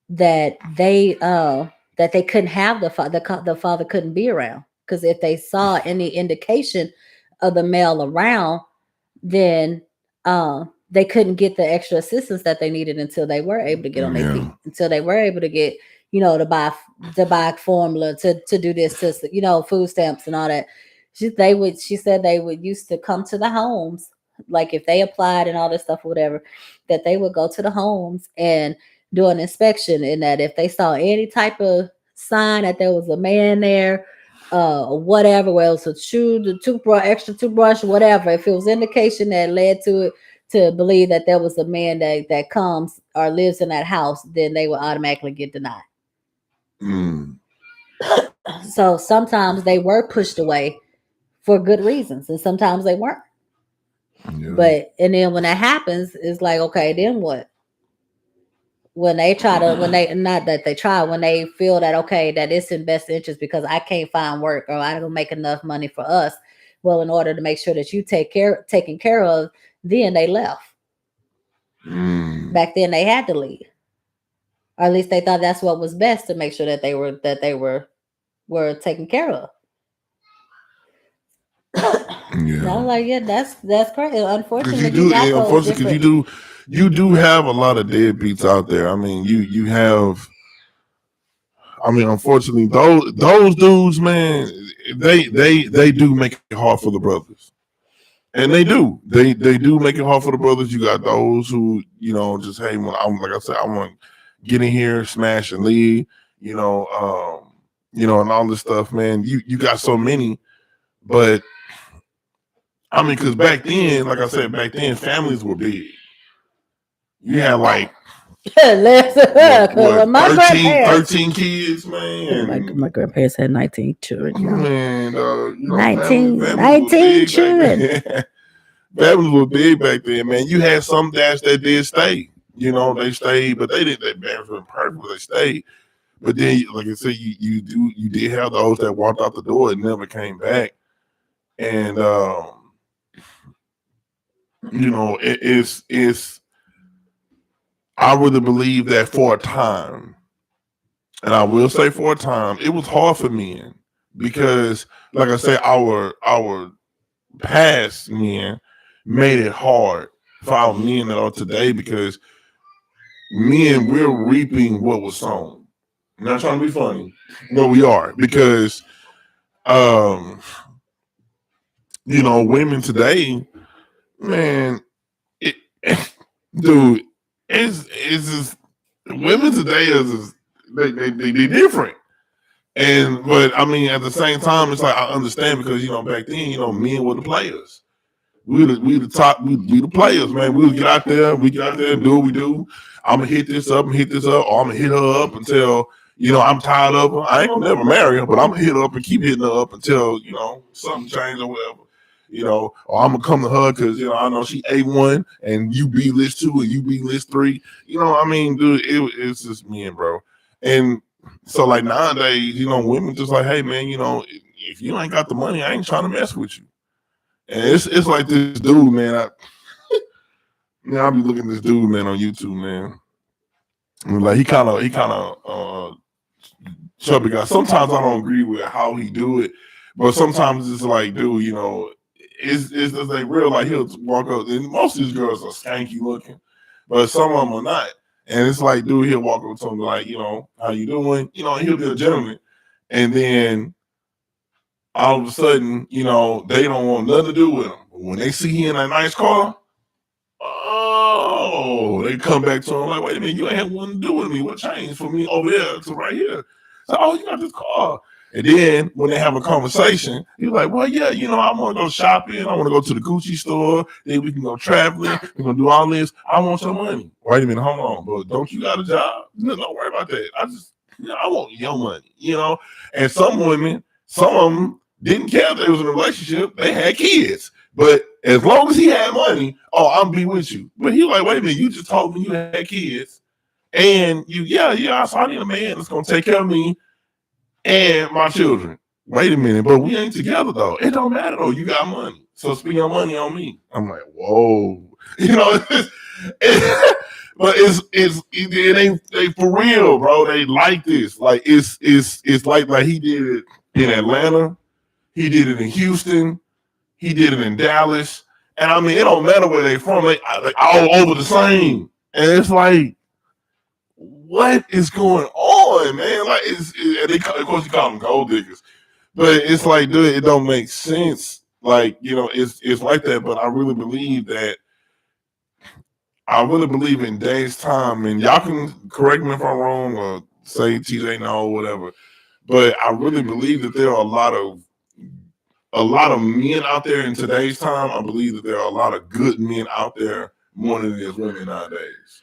Speaker 2: that they couldn't have the father couldn't be around, because if they saw any indication of the male around, then they couldn't get the extra assistance that they needed until they were able to get on their feet, until they were able to get to buy formula, to do this, to food stamps and all that. She said they would used to come to the homes, like if they applied and all this stuff or whatever, that they would go to the homes and do an inspection, and that if they saw any type of sign that there was a man there, whatever, well, it's a shoe, the toothbrush, extra toothbrush, whatever. If it was indication that led to it to believe that there was a man that comes or lives in that house, then they will automatically get denied.
Speaker 1: Mm.
Speaker 2: So sometimes they were pushed away for good reasons, and sometimes they weren't.
Speaker 1: Yeah.
Speaker 2: But and then when that happens, it's like, okay, then what? When they try to, when they not that they try, when they feel that okay, that it's in best interest because I can't find work or I don't make enough money for us. Well, in order to make sure that you taken care of, then they left. Back then they had to leave. Or at least they thought that's what was best to make sure that they were taken care of.
Speaker 1: Yeah.
Speaker 2: I was like, yeah, that's crazy. Unfortunately,
Speaker 1: Because
Speaker 2: you got those different.
Speaker 1: you do have a lot of deadbeats out there. I mean, you have. I mean, unfortunately, those dudes, man, they do make it hard for the brothers, and they do. They do make it hard for the brothers. You got those who just, hey, when I'm like I said, I want to get in here, smash and leave, and all this stuff, man. You got so many, but I mean, because back then, like I said, back then families were big. You had like what,
Speaker 2: My
Speaker 1: 13 kids, man.
Speaker 2: my grandparents had 19 children.
Speaker 1: Man,
Speaker 2: 19
Speaker 1: families
Speaker 2: children.
Speaker 1: families were big back then, man. You had some dads that did stay. They stayed, but they didn't. They married for purpose. They stayed, but then, like I said, you did have those that walked out the door and never came back, and It's I really believe that for a time, and I will say for a time, it was hard for men because, like I say, our past men made it hard for our men that are today because men we're reaping what was sown. I'm not trying to be funny, but we are because um women today, man, it, dude, it's just women today is they different. And but I mean, at the same time, it's like I understand because back then, men were the players. We the top. We the players, man. We'll get out there. We get out there and do what we do. I'm gonna hit this up and hit this up, or I'm gonna hit her up until I'm tired of her. I ain't gonna never marry her, but I'm gonna hit her up and keep hitting her up until something changes or whatever. Or I'm gonna come to her because I know she A1 and you B list 2 and you B list 3. I mean, dude, it's just men, bro. And so like nowadays, women just like, hey man, if you ain't got the money, I ain't trying to mess with you. And it's like this dude, man. I'll be looking at this dude, man, on YouTube, man. And like he kind of chubby guy. Sometimes I don't agree with how he do it, but sometimes it's like, dude, it's just like real. Like he'll walk up, and most of these girls are skanky looking, but some of them are not. And it's like, dude, he'll walk up to him like, how you doing? He'll be a gentleman, and then all of a sudden, they don't want nothing to do with him. But when they see he in a nice car, oh, they come back to him like, wait a minute, you ain't had nothing to do with me. What changed for me over there to right here? So, oh, you got this car. And then when they have a conversation, you're like, well, yeah, I want to go shopping. I want to go to the Gucci store. Then we can go traveling. We're going to do all this. I want your money. Wait a minute, hold on. But don't you got a job? No, don't worry about that. I want your money. And some women, some of them didn't care if they was in a relationship. They had kids. But as long as he had money, oh, I'm be with you. But he like, wait a minute, you just told me you had kids. And so I need a man that's going to take care of me and my children. Wait a minute, but we ain't together though. It don't matter though. You got money, so spend your money on me. I'm like, whoa, but it ain't they for real, bro. They like this. Like it's like he did it in Atlanta. He did it in Houston. He did it in Dallas. And I mean, it don't matter where they from. They all over the same. And it's like, what is going on, man? Like, of course, you call them gold diggers, but it's like, dude, it don't make sense. Like, it's like that. But I really believe that. I really believe in days time, and y'all can correct me if I'm wrong or say TJ no or whatever. But I really believe that there are a lot of men out there in today's time. I believe that there are a lot of good men out there more than there's women nowadays.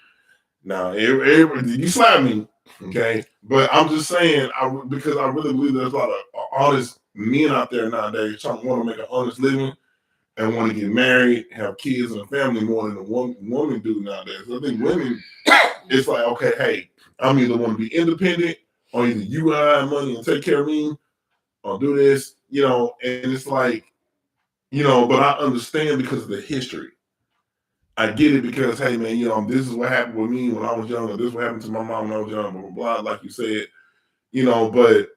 Speaker 1: Now, you slap me, okay? But I'm just saying, because I really believe there's a lot of honest men out there nowadays trying to want to make an honest living and want to get married, have kids and a family more than a woman do nowadays. So I think women, it's like, okay, hey, I'm either want to be independent or either you have money and take care of me or do this, and it's like, but I understand because of the history. I get it because, hey, man, this is what happened with me when I was young, or this is what happened to my mom when I was young, blah, blah, blah, like you said, but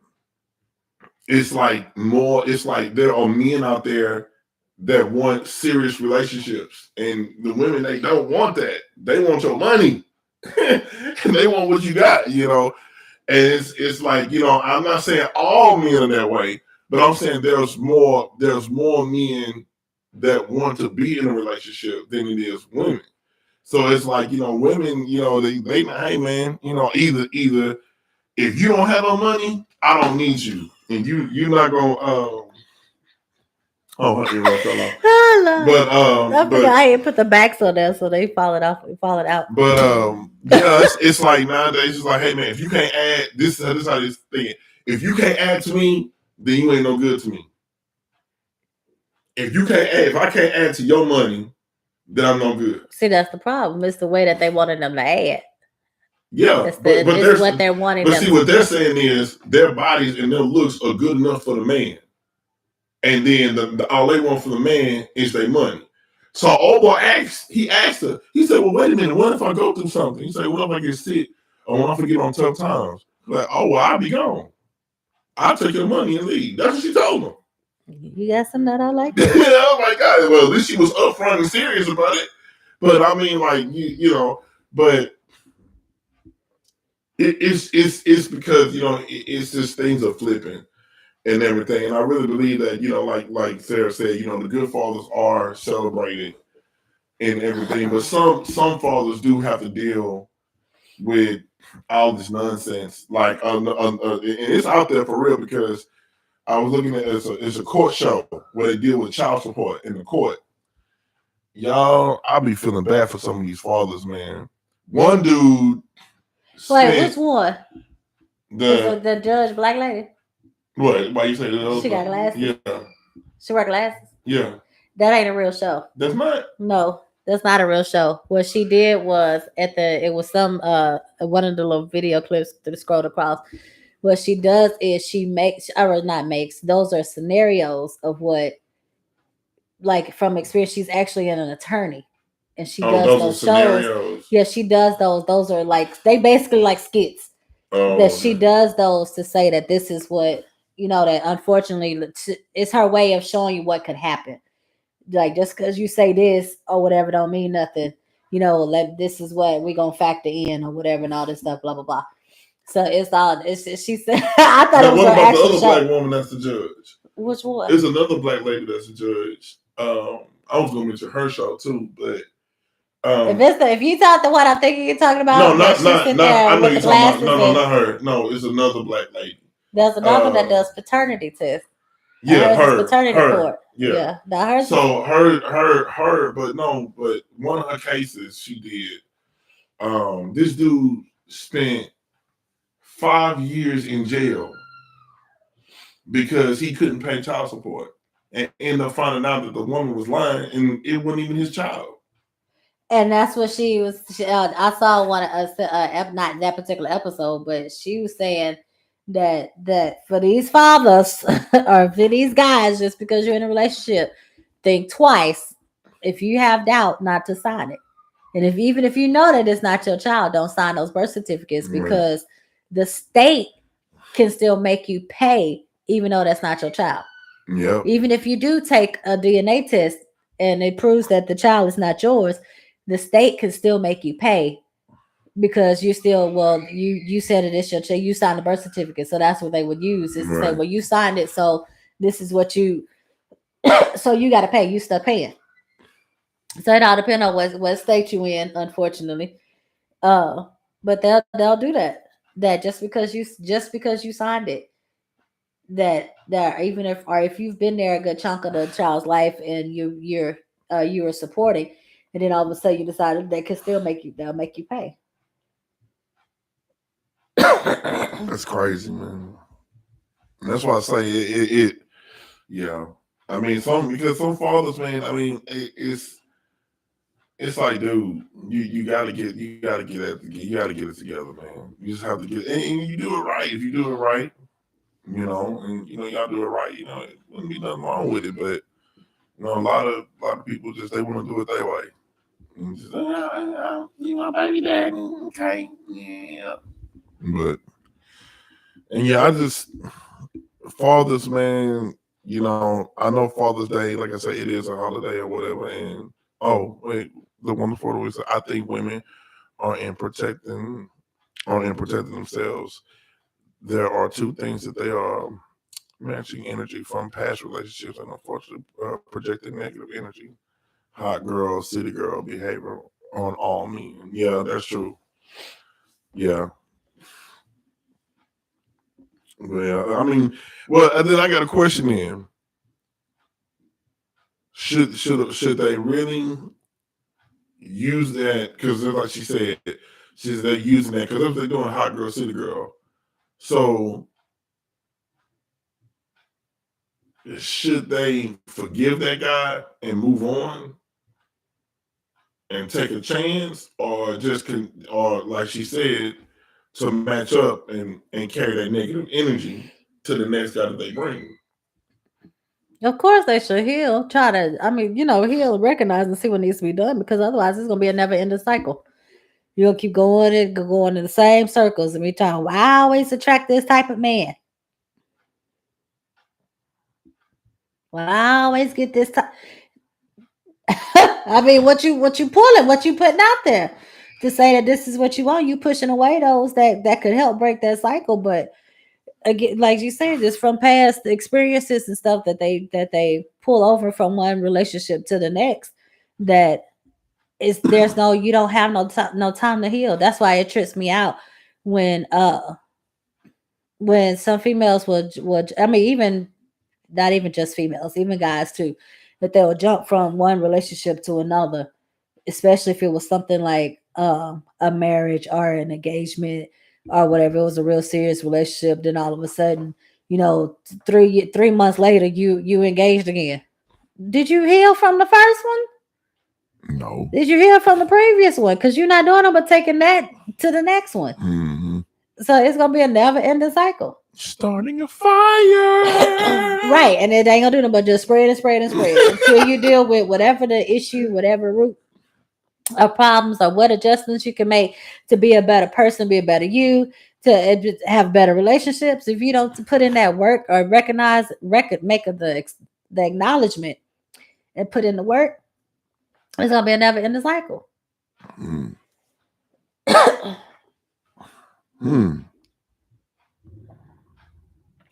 Speaker 1: it's like there are men out there that want serious relationships, and the women, they don't want that. They want your money. And they want what you got, and it's like, I'm not saying all men are that way, but I'm saying there's more men that want to be in a relationship than it is women. So it's like, women, they hey man, either if you don't have no money, I don't need you, and you're not gonna oh, I fell off.
Speaker 2: I ain't put the backs on there so they fall it out.
Speaker 1: But it's like nowadays, it's like, hey man, if you can't add this is how this thing. If you can't add to me, then you ain't no good to me. If I can't add to your money, then I'm no good.
Speaker 2: See, that's the problem. It's the way that they wanted them to add.
Speaker 1: Yeah, but
Speaker 2: what they're wanting.
Speaker 1: But see, what they're saying is their bodies and their looks are good enough for the man, and then all they want for the man is their money. So Obo asked her, he said, well, wait a minute, what if I go through something? He said, what if I get sick or what if I get on tough times? Like, oh, well, I'll be gone. I'll take your money and leave. That's what she told him.
Speaker 2: You got some that I like.
Speaker 1: Oh my God. Well, at least she was upfront and serious about it. But I mean, like, you know, but it's because, you know, it's just things are flipping and everything. And I really believe that, you know, like Sarah said, you know, the good fathers are celebrated and everything. But some fathers do have to deal with all this nonsense. Like, and it's out there for real because I was looking at it's a court show where they deal with child support in the court. Y'all, I'll be feeling bad for some of these fathers, man. One dude.
Speaker 2: Wait, which one?
Speaker 1: The
Speaker 2: the judge, black lady.
Speaker 1: What? Why you say that?
Speaker 2: She got glasses.
Speaker 1: Yeah.
Speaker 2: She wear glasses.
Speaker 1: Yeah.
Speaker 2: That ain't a real show.
Speaker 1: That's not.
Speaker 2: No, that's not a real show. What she did was it was some one of the little video clips that scrolled across. What she does is she makes, or not makes, those are scenarios of what, like from experience. She's actually an attorney, and she does those shows. Yeah, she does those. Those are like, they basically like skits. That she does those to say that this is what, you know, that unfortunately it's her way of showing you what could happen. Like, just because you say this or whatever don't mean nothing. You know, like this is what we gonna factor in or whatever and all this stuff, blah blah blah. So it's all. She said. I thought it was
Speaker 1: what
Speaker 2: her
Speaker 1: about the
Speaker 2: actual
Speaker 1: other
Speaker 2: show.
Speaker 1: black woman that's the judge?
Speaker 2: Which one?
Speaker 1: There's another black lady that's the judge. I was gonna mention her show too, but
Speaker 2: if you talk the one I'm thinking you're talking about,
Speaker 1: no, not I know you're talking about. No,
Speaker 2: and,
Speaker 1: not her. No, it's another black lady.
Speaker 2: There's another that does paternity tests.
Speaker 1: Yeah, her
Speaker 2: paternity court.
Speaker 1: Yeah.
Speaker 2: Not hers.
Speaker 1: So her, but one of her cases she did. This dude spent 5 years in jail because he couldn't pay child support, and ended up finding out that the woman was lying, and it wasn't even his child.
Speaker 2: And that's what she was. I saw one not that particular episode, but she was saying that for these fathers or for these guys, just because you're in a relationship, think twice if you have doubt not to sign it. And even if you know that it's not your child, don't sign those birth certificates, because the state can still make you pay even though that's not your child.
Speaker 1: Yeah.
Speaker 2: Even if you do take a DNA test and it proves that the child is not yours, the state can still make you pay, because you still, you said it is your child, you signed the birth certificate, so that's what they would use, is to say, well, you signed it, so this is what you so you got to pay, you stuck paying. So it all depends on what state you in, unfortunately. But they'll do that just because you signed it, that even if you've been there a good chunk of the child's life and you were supporting, and then all of a sudden you decided they can still they'll make you pay.
Speaker 1: That's crazy, man. That's why I say it. Yeah, I mean, because some fathers, man. I mean, it's like, dude, you gotta get it together, man. You just have to get, and you do it right. If you do it right, you know, and you know, y'all do it right. You know, it wouldn't be nothing wrong with it. But you know, a lot of people just, they want to do it their way. And just, you my baby daddy, okay, yeah. But I just, fathers, man. You know, I know Father's Day, like I say, it is a holiday or whatever. And the wonderful way, I think women are in protecting themselves. There are two things that they are matching energy from past relationships, and unfortunately projecting negative energy. Hot girl, city girl behavior on all men. Yeah, that's true. Yeah. Well, I mean, and then I got a question in. Should they really use that? Because like she said, they're using that because they're doing hot girl, city girl. So should they forgive that guy and move on and take a chance, or or like she said, to match up and carry that negative energy to the next guy that they bring?
Speaker 2: Of course, they should heal. Try to, I mean, heal, recognize, and see what needs to be done. Because otherwise, it's gonna be a never-ending cycle. You'll keep going in the same circles, and be talking. Well, I always attract this type of man. Well, I always get this type. I mean, what you pulling, what you putting out there to say that this is what you want. You pushing away those that could help break that cycle, but again, like you said, just from past experiences and stuff that they pull over from one relationship to the next. That is, there's no, you don't have no time to heal. That's why it trips me out when some females would, I mean, even not even just females, even guys too, that they will jump from one relationship to another, especially if it was something like a marriage or an engagement or whatever. It was a real serious relationship. Then all of a sudden, 3 months later, you engaged again. Did you heal from the first one?
Speaker 1: No.
Speaker 2: Did you heal from the previous one? Because you're not doing them but taking that to the next one.
Speaker 1: Mm-hmm.
Speaker 2: So it's gonna be a never ending cycle.
Speaker 1: Starting a fire.
Speaker 2: Right. And it ain't gonna do nothing but just spread and spread and spread until you deal with whatever the issue, whatever root of problems, or what adjustments you can make to be a better person, be a better you, to have better relationships. If you don't put in that work or make the acknowledgement and put in the work, it's gonna be a never ending cycle.
Speaker 1: Hmm. Hmm.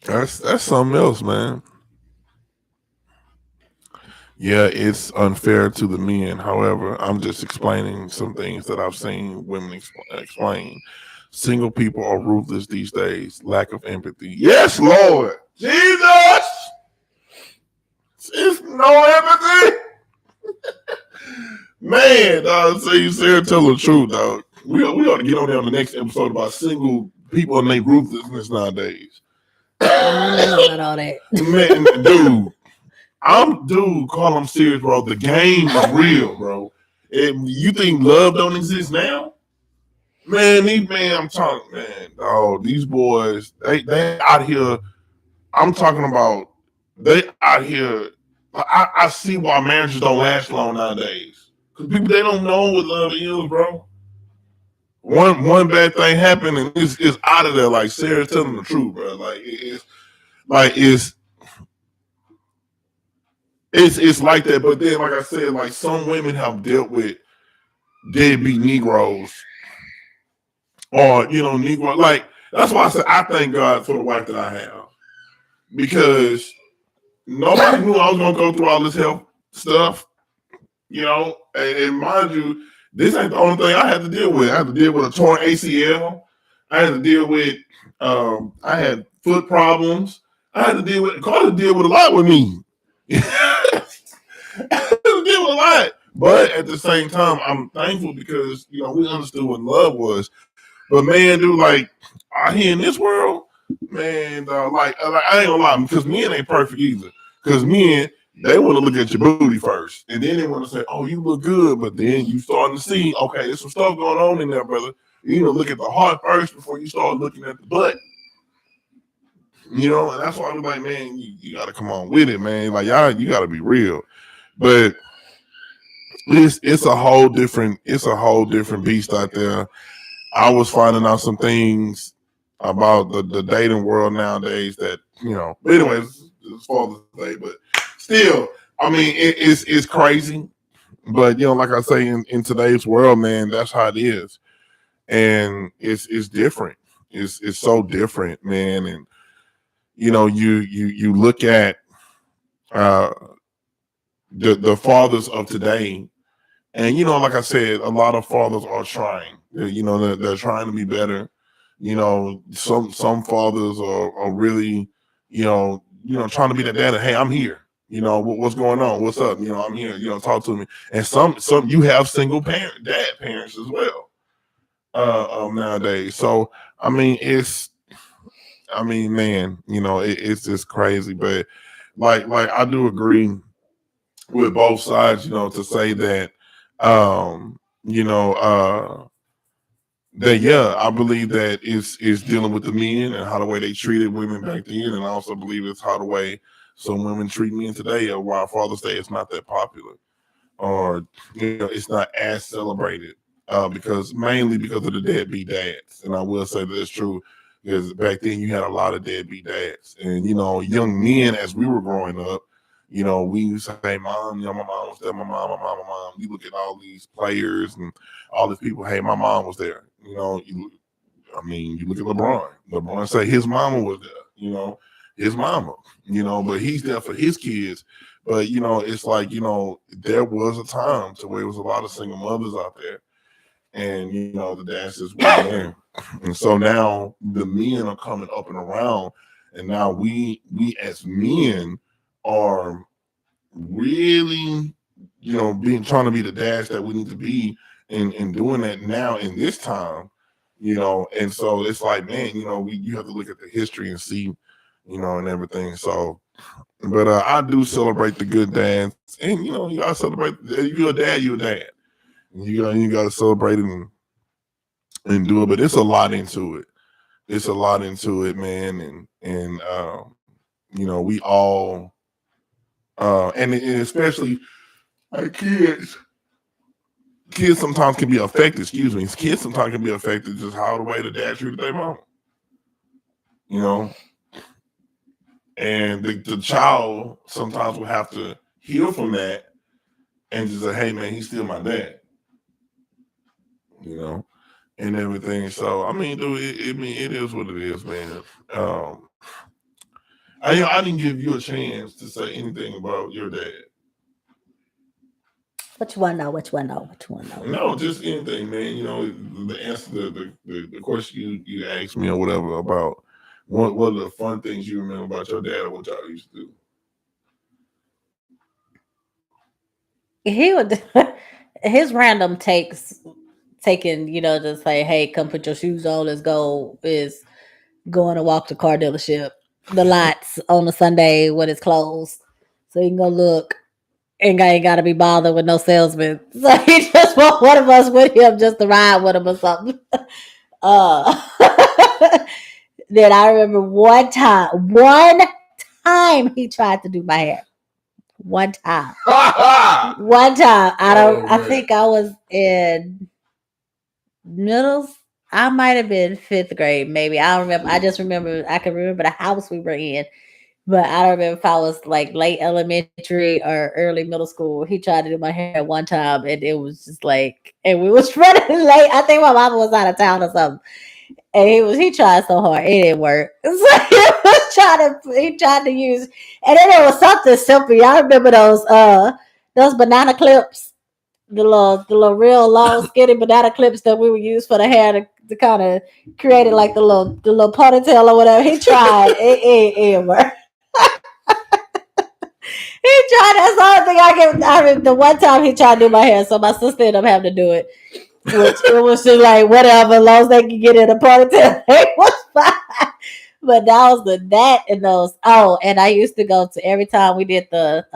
Speaker 1: That's something else, man. Yeah, it's unfair to the men. However, I'm just explaining some things that I've seen women explain. Single people are ruthless these days. Lack of empathy. Yes, Lord. Jesus! It's no empathy. Man, dog, say you said tell the truth, dog. We ought to get on there on the next episode about single people and their ruthlessness nowadays.
Speaker 2: I don't know about all that.
Speaker 1: Man, call them serious, bro. The game is real, bro. You think love don't exist now? Man, I'm talking, man, dog, these boys, they out here. I'm talking about they out here. I see why marriages don't last long nowadays. Because people, they don't know what love is, bro. One bad thing happened and it's out of there. Like Sarah's telling the truth, bro. Like it's like that. But then, like I said, like some women have dealt with deadbeat Negroes or Negro. Like that's why I said I thank God for the wife that I have, because nobody knew I was gonna go through all this health stuff. And mind you, this ain't the only thing I had to deal with. I had to deal with a torn ACL. I had to deal with I had foot problems. I had to deal with a lot with me. I had to deal with a lot. But at the same time, I'm thankful because we understood what love was. But man, dude, like out here in this world, man, like I ain't gonna lie, because men ain't perfect either. Because men, they want to look at your booty first, and then they want to say, "Oh, you look good," but then you starting to see, okay, there's some stuff going on in there, brother. You look at the heart first before you start looking at the butt. And that's why I'm like, man, you got to come on with it, man. Like y'all, you got to be real. But it's a whole different beast out there. I was finding out some things about the dating world nowadays that But anyways, it's Father's Day, but still, I mean, it's crazy. But like I say, in today's world, man, that's how it is, and it's different. It's so different, man. And you look at uh, the fathers of today. And like I said, a lot of fathers are trying. They're trying to be better. Some fathers are really, trying to be that dad. Hey, I'm here. What's going on? What's up? I'm here. Talk to me. And some you have single dad parents as well. Nowadays. So I mean, man, it's just crazy. But like I do agree with both sides, to say that, um, you know, that yeah, I believe that it's dealing with the men and how the way they treated women back then, and I also believe it's how the way some women treat men today of why Father's Day is not that popular, or it's not as celebrated, because mainly because of the deadbeat dads. And I will say that it's true, because back then you had a lot of deadbeat dads, and young men as we were growing up, we used to say, "Mom, my mom was there. My mom." You look at all these players and all these people. Hey, my mom was there. You look at LeBron. LeBron say his mama was there. His mama. But he's there for his kids. But it's like there was a time to where it was a lot of single mothers out there, and the dads just weren't there. And so now the men are coming up and around, and now we as men are really being trying to be the dads that we need to be, and doing that now in this time. And so it's like, man, you have to look at the history and see, and everything. So, but I do celebrate the good dads, and you gotta celebrate. If you're a dad, you're a dad. You gotta celebrate it, and do it. But it's a lot into it. It's a lot into it, man. And we all, and especially our kids sometimes can be affected. Excuse me, kids sometimes can be affected just how the way the dad treated their mom. You know, and the child sometimes will have to heal from that and just say, "Hey, man, he's still my dad." You know, and everything. So I mean, dude, it is what it is, man. Um, I didn't give you a chance to say anything about your dad.
Speaker 2: What you want to know? What you want to know? What you want to know?
Speaker 1: No, just anything, man. The answer, the question you asked me or whatever about what are the fun things you remember about your dad or what y'all used to do.
Speaker 2: He would his random takes taking, to say, hey, come put your shoes on, let's go, is going to walk to car dealership, the lots on a Sunday when it's closed. So you can go look and ain't got to be bothered with no salesman. So he just want one of us with him just to ride with him or something. Uh, then I remember one time he tried to do my hair. One time. One time. I think I was in middle. I might have been fifth grade, maybe. I don't remember. I just remember. I can remember the house we were in, but I don't remember if I was like late elementary or early middle school. He tried to do my hair one time, and it was just like, and we was running late. I think my mama was out of town or something, and he tried so hard, it didn't work. So he tried to use, and then it was something simple. Y'all remember those banana clips, the little real long skinny banana clips that we would use for the hair to kind of create it like the little ponytail or whatever. He tried, it worked. He tried. That's the only thing I can. I mean, the one time he tried to do my hair, so my sister ended up having to do it. Which it was just like whatever, as long as they could get in a ponytail, it was fine. But that was that and those. Oh, and I used to go to every time we did the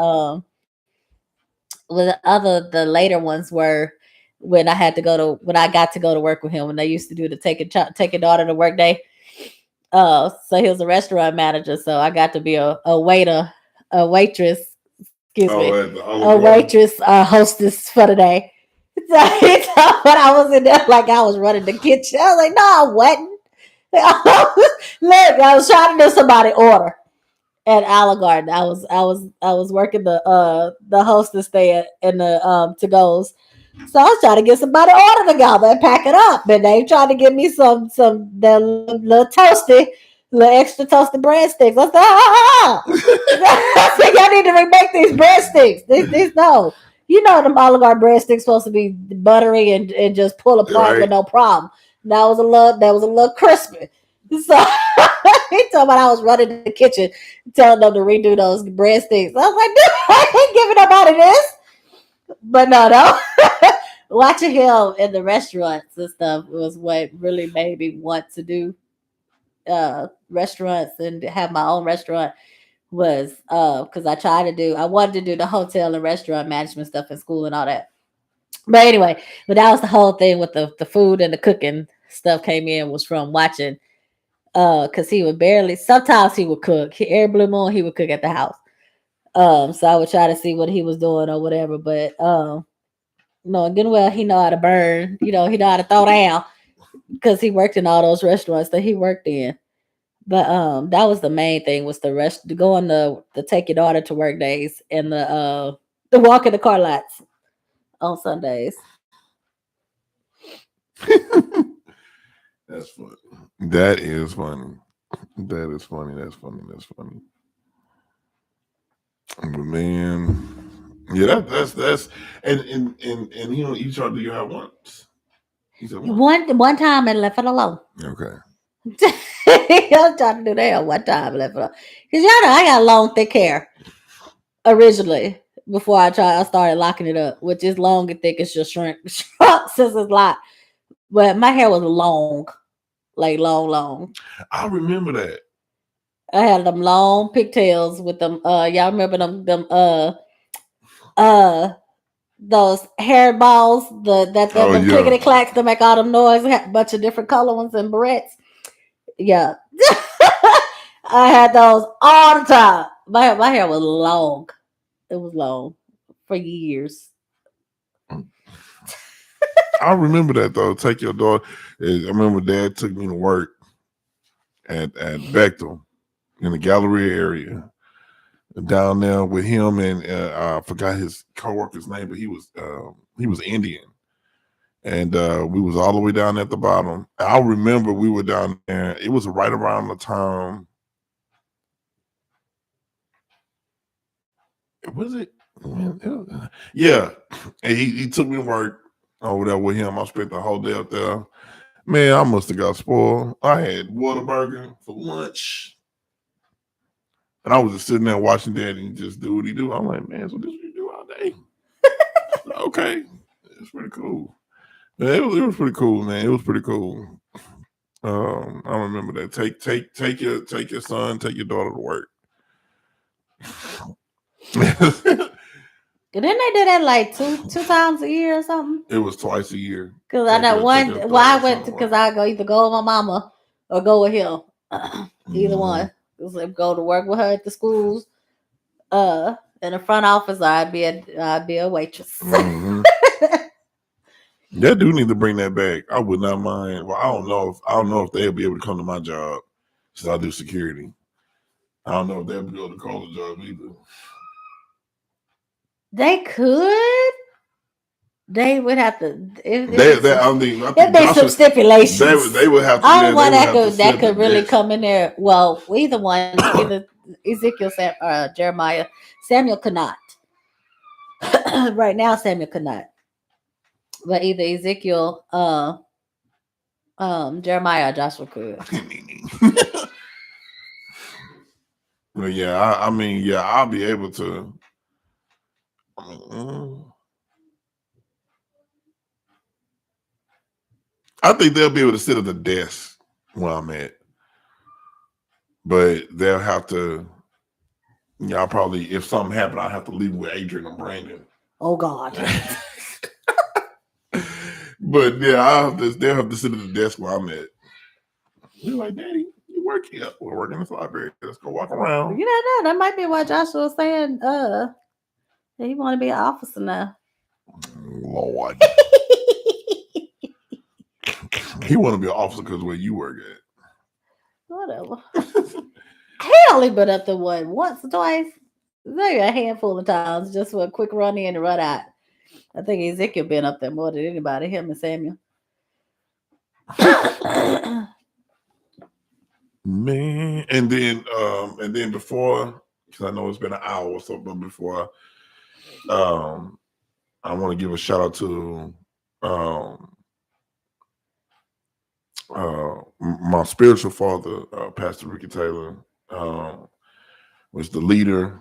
Speaker 2: later ones were when I got to go to work with him when they used to do the take a daughter to work day. So he was a restaurant manager, so I got to be a waiter, a waitress, excuse me, a waitress, hostess for the day. So he thought when I was in there like I was running the kitchen. I was like, no, I wasn't. Look, I was trying to do somebody order at Olive Garden. I was working the hostess there in the to goes. So I was trying to get somebody order together and pack it up. And they tried to give me some the little toasty, little extra toasted breadsticks. I said, I think I need to remake these breadsticks. These no. Them Olive Garden breadsticks supposed to be buttery and just pull apart with no problem. That was a little crispy. So he told me I was running the kitchen, telling them to redo those breadsticks. I was like, dude, I ain't giving nobody this. But no. Watching him in the restaurants and stuff was what really made me want to do restaurants and have my own restaurant. Was because I wanted to do the hotel and restaurant management stuff in school and all that. But anyway, but that was the whole thing with the food and the cooking stuff came in was from watching because he would barely sometimes he would cook. Every blue moon he would cook at the house. So I would try to see what he was doing or whatever. But no, good well, he know how to burn. He know how to throw down because he worked in all those restaurants that he worked in. But that was the main thing was the rest to go on the take your daughter to work days and the walk in the car lots on Sundays.
Speaker 1: That's funny. That is funny. That is funny. That's funny. That's funny. But man, yeah, that's and you try to do your house once. You said once.
Speaker 2: One time and left it alone.
Speaker 1: Okay.
Speaker 2: I was trying to do that one time and left it alone. Cause y'all know I got long thick hair originally before I started locking it up, which is long and thick. It's just shrunk since it's locked. But my hair was long, like long.
Speaker 1: I remember that.
Speaker 2: I had them long pigtails with them. Y'all remember uh those hair balls,
Speaker 1: Oh
Speaker 2: the
Speaker 1: yeah.
Speaker 2: clickety clacks to make all them noise. I had a bunch of different color ones and barrettes. Yeah, I had those all the time. My hair was long. It was long for years.
Speaker 1: I remember that though. Take your daughter. I remember Dad took me to work at Bechtel in the Galleria area. Down there with him and I forgot his coworker's name, but he was Indian, and we was all the way down at the bottom. I remember we were down there. It was right around the time. Was it? Yeah, and he took me to work over there with him. I spent the whole day up there. Man, I must have got spoiled. I had Whataburger for lunch. And I was just sitting there watching Daddy just do what he do. I'm like, man, so this is what you do all day. Okay. It's pretty cool. Man, it was pretty cool, man. It was pretty cool. I remember that. Take your son, take your daughter to work.
Speaker 2: Didn't they do that like two times a year or something?
Speaker 1: It was twice a year.
Speaker 2: Cause I know one. Well, I went because I go either go with my mama or go with him. Either one. Like go to work with her at the schools. In the front office, I'd be a waitress.
Speaker 1: Mm-hmm. They do need to bring that back. I would not mind. Well, I don't know if they'll be able to come to my job since I do security. I don't know if they'll be able to call the job either.
Speaker 2: They could. They would have to. If there's some stipulations,
Speaker 1: they would have to.
Speaker 2: I don't want that could really come in there. Well, either one, either Ezekiel, Jeremiah, Samuel could not. Right now, Samuel could not. But either Ezekiel, Jeremiah, or Joshua could.
Speaker 1: Well, yeah, I mean, yeah, I'll be able to. I think they'll be able to sit at the desk where I'm at, but they'll have to. Yeah, I'll probably, if something happened, I'll have to leave with Adrian and Brandon.
Speaker 2: Oh God.
Speaker 1: But yeah, they'll have to sit at the desk where I'm at. You're like, Daddy, you work here. We're working in this library. Let's go walk around.
Speaker 2: You don't know. That might be why Joshua was saying that he want to be an officer now.
Speaker 1: Lord. He want to be an officer because where you work at.
Speaker 2: Whatever. He only been up there once or twice. Maybe a handful of times just for a quick run in and run out. I think Ezekiel been up there more than anybody, him and Samuel.
Speaker 1: Man, and then before, because I know it's been an hour or so, but before, I want to give a shout out to my spiritual father, Pastor Ricky Taylor, was the leader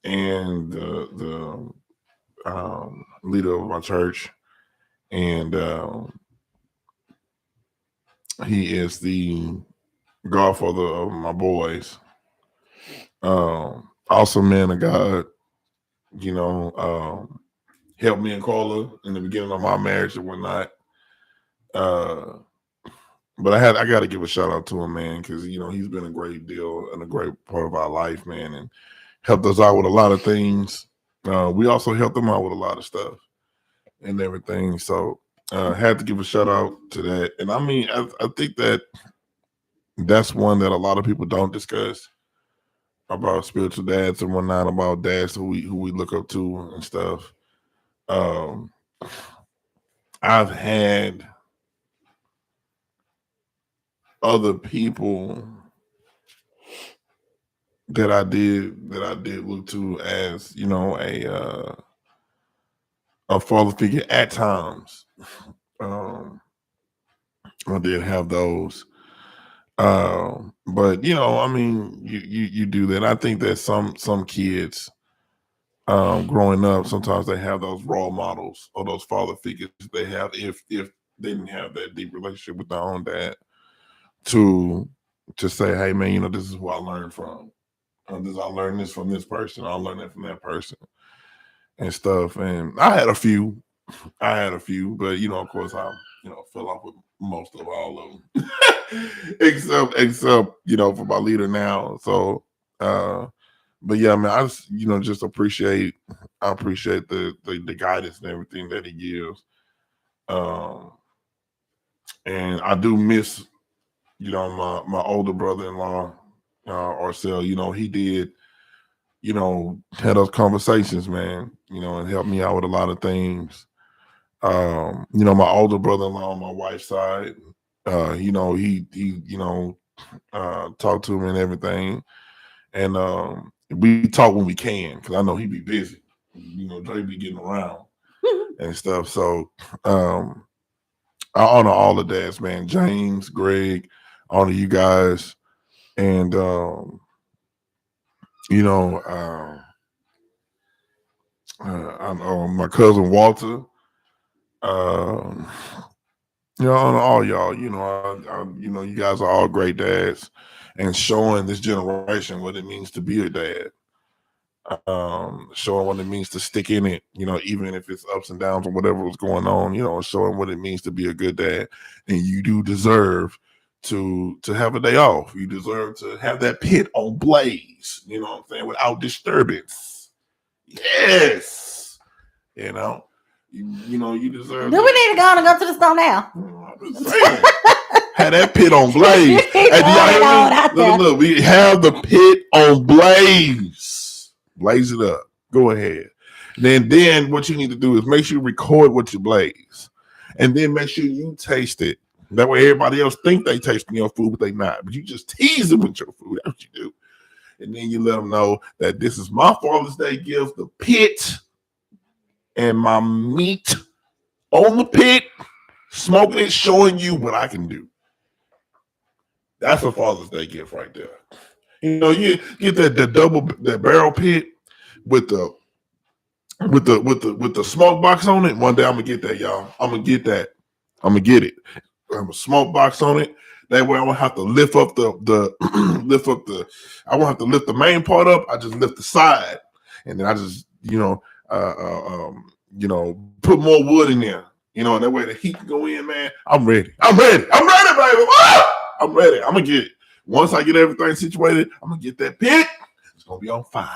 Speaker 1: and the leader of my church, and he is the godfather of my boys. Awesome man of God, helped me and Carla in the beginning of my marriage and whatnot. But I got to give a shout out to him, man, because he's been a great deal and a great part of our life, man. And helped us out with a lot of things. We also helped them out with a lot of stuff and everything. So had to give a shout out to that. And I mean, I think that's one that a lot of people don't discuss about spiritual dads and whatnot, about dads who we look up to and stuff. Um, I've had other people that I did look to as a father figure at times. Um, I did have those. But I mean, you do that. I think that some kids growing up, sometimes they have those role models or those father figures they have if they didn't have that deep relationship with their own dad to say, hey man, this is who I learned from. I learned this from this person. I learned that from that person and stuff. And I had a few, but of course, I fell off with most of all of them, except for my leader now. So, but yeah, man, I just just I appreciate the guidance and everything that he gives. Um, and I do miss my older brother-in-law, Arcel. He did had those conversations, man. And helped me out with a lot of things. My older brother-in-law on my wife's side, he talked to me and everything. And we talk when we can, because I know he be busy. Dre be getting around and stuff. So I honor all the dads, man. James, Greg, honor you guys. And you know, I know my cousin Walter. Um, honor all y'all. You guys are all great dads, and showing this generation what it means to be a dad. Showing what it means to stick in it, even if it's ups and downs or whatever was going on, showing what it means to be a good dad. And you do deserve to have a day off. You deserve to have that pit on blaze, you know what I'm saying, without disturbance. Yes. You deserve
Speaker 2: Do we need to go and go to the store now?
Speaker 1: I'm just saying. Had that pit on blaze. Hey, do y'all hear me? Look, we have the pit on blaze. Blaze it up. Go ahead. Then what you need to do is make sure you record what you blaze. And then make sure you taste it. That way everybody else think they tasting your food, but they not. But you just tease them with your food. That's what you do. And then you let them know that this is my Father's Day gift, the pit, and my meat on the pit, smoking it, showing you what I can do. That's a Father's Day gift right there. You get that barrel pit with the smoke box on it. One day I'm gonna get that, y'all. I'm gonna get that. I'm gonna get it. I'm a smoke box on it. That way I won't have to lift up the I won't have to lift the main part up. I just lift the side, and then I just put more wood in there. And that way the heat can go in, man. I'm ready. I'm ready, baby. I'm ready. I'm gonna get it. Once I get everything situated, I'm gonna get that pit. It's gonna be on fire.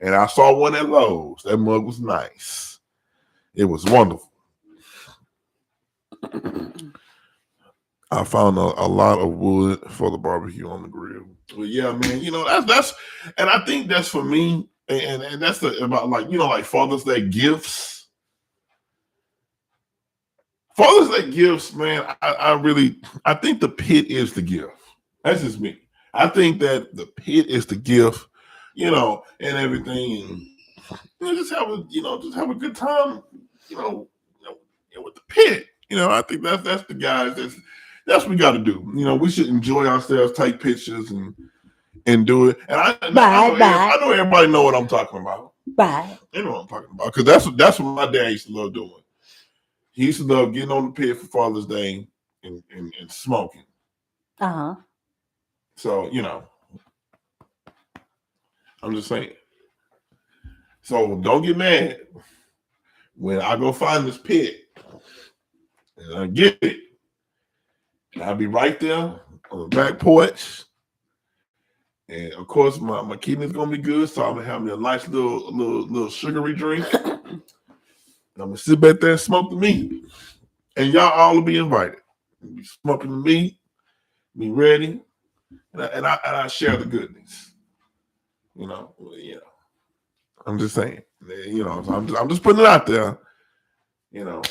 Speaker 1: And I saw one at Lowe's. That mug was nice. It was wonderful. I found a lot of wood for the barbecue on the grill. But yeah, man, that's and I think that's for me, and that's about like Father's Day gifts. Father's Day gifts, man. I think the pit is the gift. That's just me. I think that the pit is the gift, and everything. And just have a good time, with the pit. I think that's the guys. That's what we got to do. We should enjoy ourselves, take pictures, and do it. And I know everybody know what I'm talking about.
Speaker 2: Right.
Speaker 1: They know what I'm talking about, because that's what my dad used to love doing. He used to love getting on the pit for Father's Day and smoking. So I'm just saying. So don't get mad when I go find this pit and I get it. And I'll be right there on the back porch And of course, my kidney's gonna be good, so I'm gonna have me a nice little sugary drink. I'm gonna sit back there and smoke the meat, and y'all all will be invited. Be smoking the meat, be ready, and I share the goodness. You know, I'm just saying. So I'm just putting it out there. You know,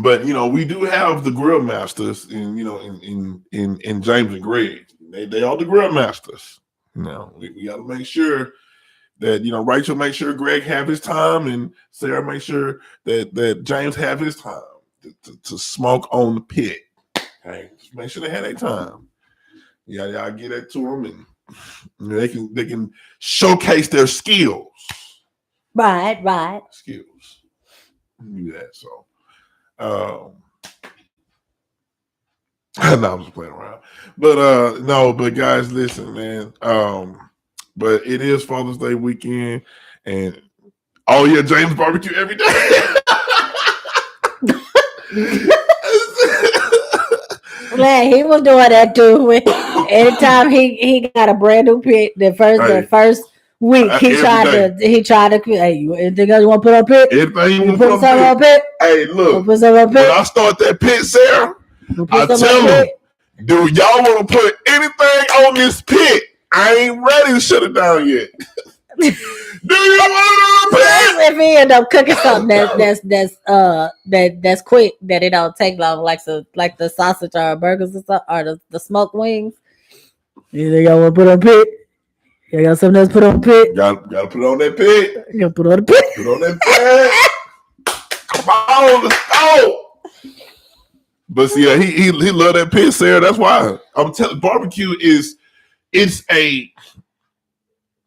Speaker 1: but we do have the grill masters, in James and Greg. They are the grill masters. We got to make sure that Rachel make sure Greg have his time, and Sarah make sure that James have his time to smoke on the pit. Okay, just make sure they have their time. Y'all get that to them, and they can showcase their skills.
Speaker 2: Right.
Speaker 1: Skills. Do that. So, no, I'm just playing around. But no, but guys, listen, man. But it is Father's Day weekend, and James barbecue every day.
Speaker 2: Man, he was doing that too. Anytime he got a brand new pit, the first week he tried to. Hey, anything else you want to put on pit?
Speaker 1: Anything
Speaker 2: you put something on pit?
Speaker 1: Hey, look. When I start that pit, Sarah, I tell them, do y'all want to put anything on this pit? I ain't ready to shut it down yet. Do you want to pit?
Speaker 2: If he end up cooking something that's quick, that it don't take long, like the sausage or burgers or something, or the smoked wings. You think y'all want to put on pit? You got something else put on pit?
Speaker 1: Got to put on that pit.
Speaker 2: You gotta put on the pit.
Speaker 1: Put on that pit. Come on, let's go. But see, he love that pit, Sarah. That's why I'm telling. Barbecue it's like,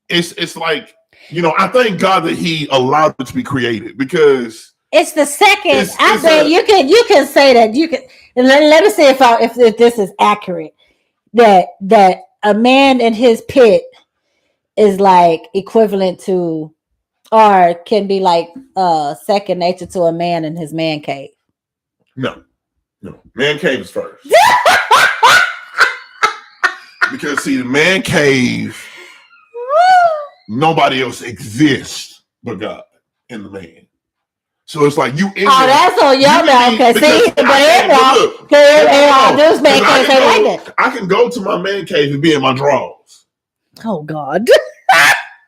Speaker 1: I thank God that He allowed it to be created, because
Speaker 2: it's the second. I bet you can say that you can. Let me see if this is accurate. That a man in his pit is like equivalent to, or can be like second nature to a man in his man cave.
Speaker 1: No, man cave is first. Because see, the man cave, nobody else exists but God and the man. So it's like you.
Speaker 2: That's on y'all now. Okay, see, but this man cave ain't like that.
Speaker 1: I can go to my man cave and be in my drawers.
Speaker 2: Oh God.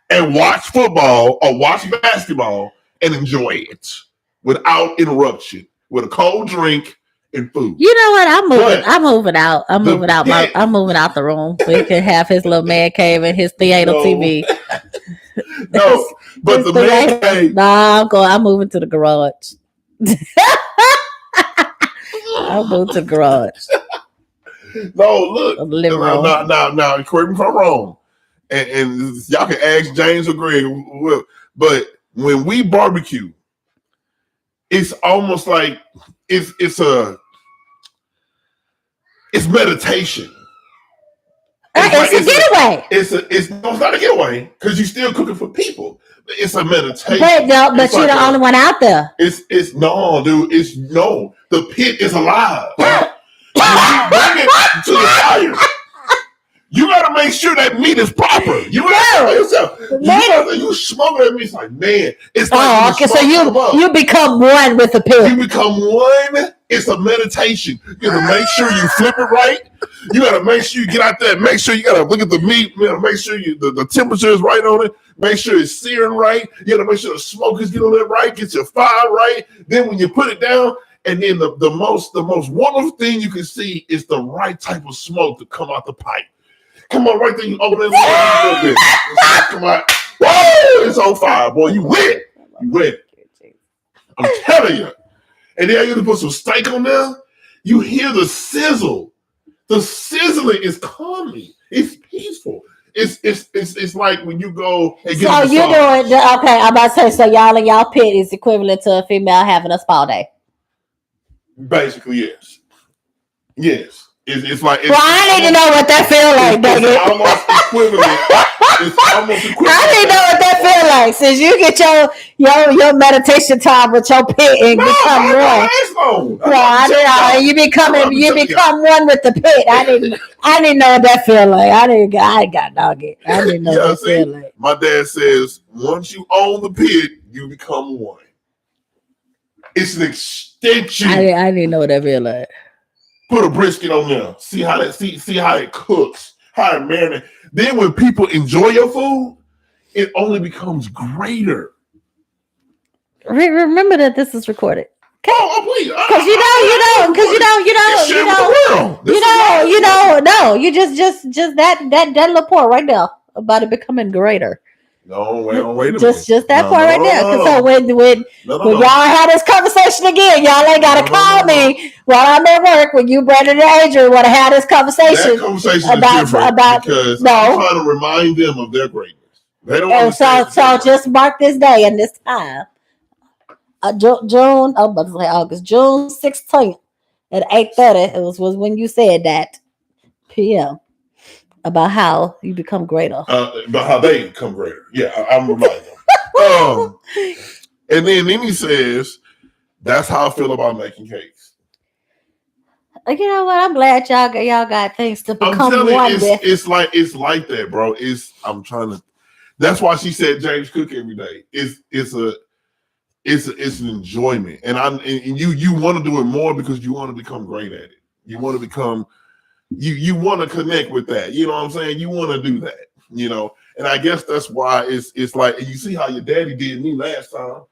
Speaker 1: And watch football or watch basketball and enjoy it without interruption, with a cold drink and food.
Speaker 2: You know what? I'm moving out. I'm moving out the room so he can have his little man cave and his theater TV.
Speaker 1: No, but the man cave.
Speaker 2: Nah, I'm moving to the garage. I'll move to the garage.
Speaker 1: No, look. Now, correct me if I'm wrong. And y'all can ask James or Greg, but when we barbecue, it's almost like it's meditation.
Speaker 2: It's a getaway.
Speaker 1: It's not a getaway, because you're still cooking for people. It's a meditation.
Speaker 2: But you're the only one out there.
Speaker 1: It's no, dude. The pit is alive. When you bring it to the fire, you gotta make sure that meat is proper. You gotta yourself. You smoke that meat, it's like, man, it's like
Speaker 2: okay. So you become one with the pit.
Speaker 1: You become one. It's a meditation. You gotta make sure you flip it right. You gotta make sure you get out there. Make sure you gotta look at the meat. You gotta make sure the temperature is right on it. Make sure it's searing right. You gotta make sure the smoke is getting on it right. Get your fire right. Then when you put it down, and then the most wonderful thing you can see is the right type of smoke to come out the pipe. Come on, right there. You open it a little bit. Come on. Whoa! It's on fire, boy. You wet. I'm telling you. And then you have to put some steak on there. You hear the sizzle. The sizzling is calming. It's peaceful. It's like when you go and get.
Speaker 2: So you're doing okay. I'm about to say, so y'all in y'all pit is equivalent to a female having a spa day.
Speaker 1: Basically, yes. It's like
Speaker 2: well, I need to know what that feel like,
Speaker 1: it's almost equivalent. It's almost equivalent.
Speaker 2: I need to know what that feel like. Since you get your meditation time with your pit and become one. Well, you become one with the pit. I didn't know what that feel like. I got dog it. I didn't know what that feel like.
Speaker 1: My dad says once you own the pit, you become one. It's an extension.
Speaker 2: I didn't know what that feel like.
Speaker 1: Put a brisket on there. See how it cooks, how it marinates. Then when people enjoy your food, it only becomes greater.
Speaker 2: Remember that this is recorded.
Speaker 1: Okay. Oh, please.
Speaker 2: Because you just that little part right there about it becoming greater.
Speaker 1: No, wait a minute.
Speaker 2: Just that part right there. Because so when y'all have this conversation again, y'all ain't gotta call me while I'm at work. When you, Brandon and Adrian, want to have this conversation.
Speaker 1: That conversation is different because I'm trying to remind them of their greatness. They don't understand.
Speaker 2: So just mark this day and this time. August, June 16th at 8:30. It was when you said that p.m. about how you become greater.
Speaker 1: About how they become greater. Yeah, I'm reminding them. And then he says, "That's how I feel about making cakes."
Speaker 2: You know what? I'm glad y'all got things to become one with.
Speaker 1: It's like that, bro. I'm trying to. That's why she said James Cook every day. It's an enjoyment, and you want to do it more because you want to become great at it. You want to become you want to connect with that. You know what I'm saying? You want to do that. You know, and I guess that's why it's like you see how your daddy did me last time.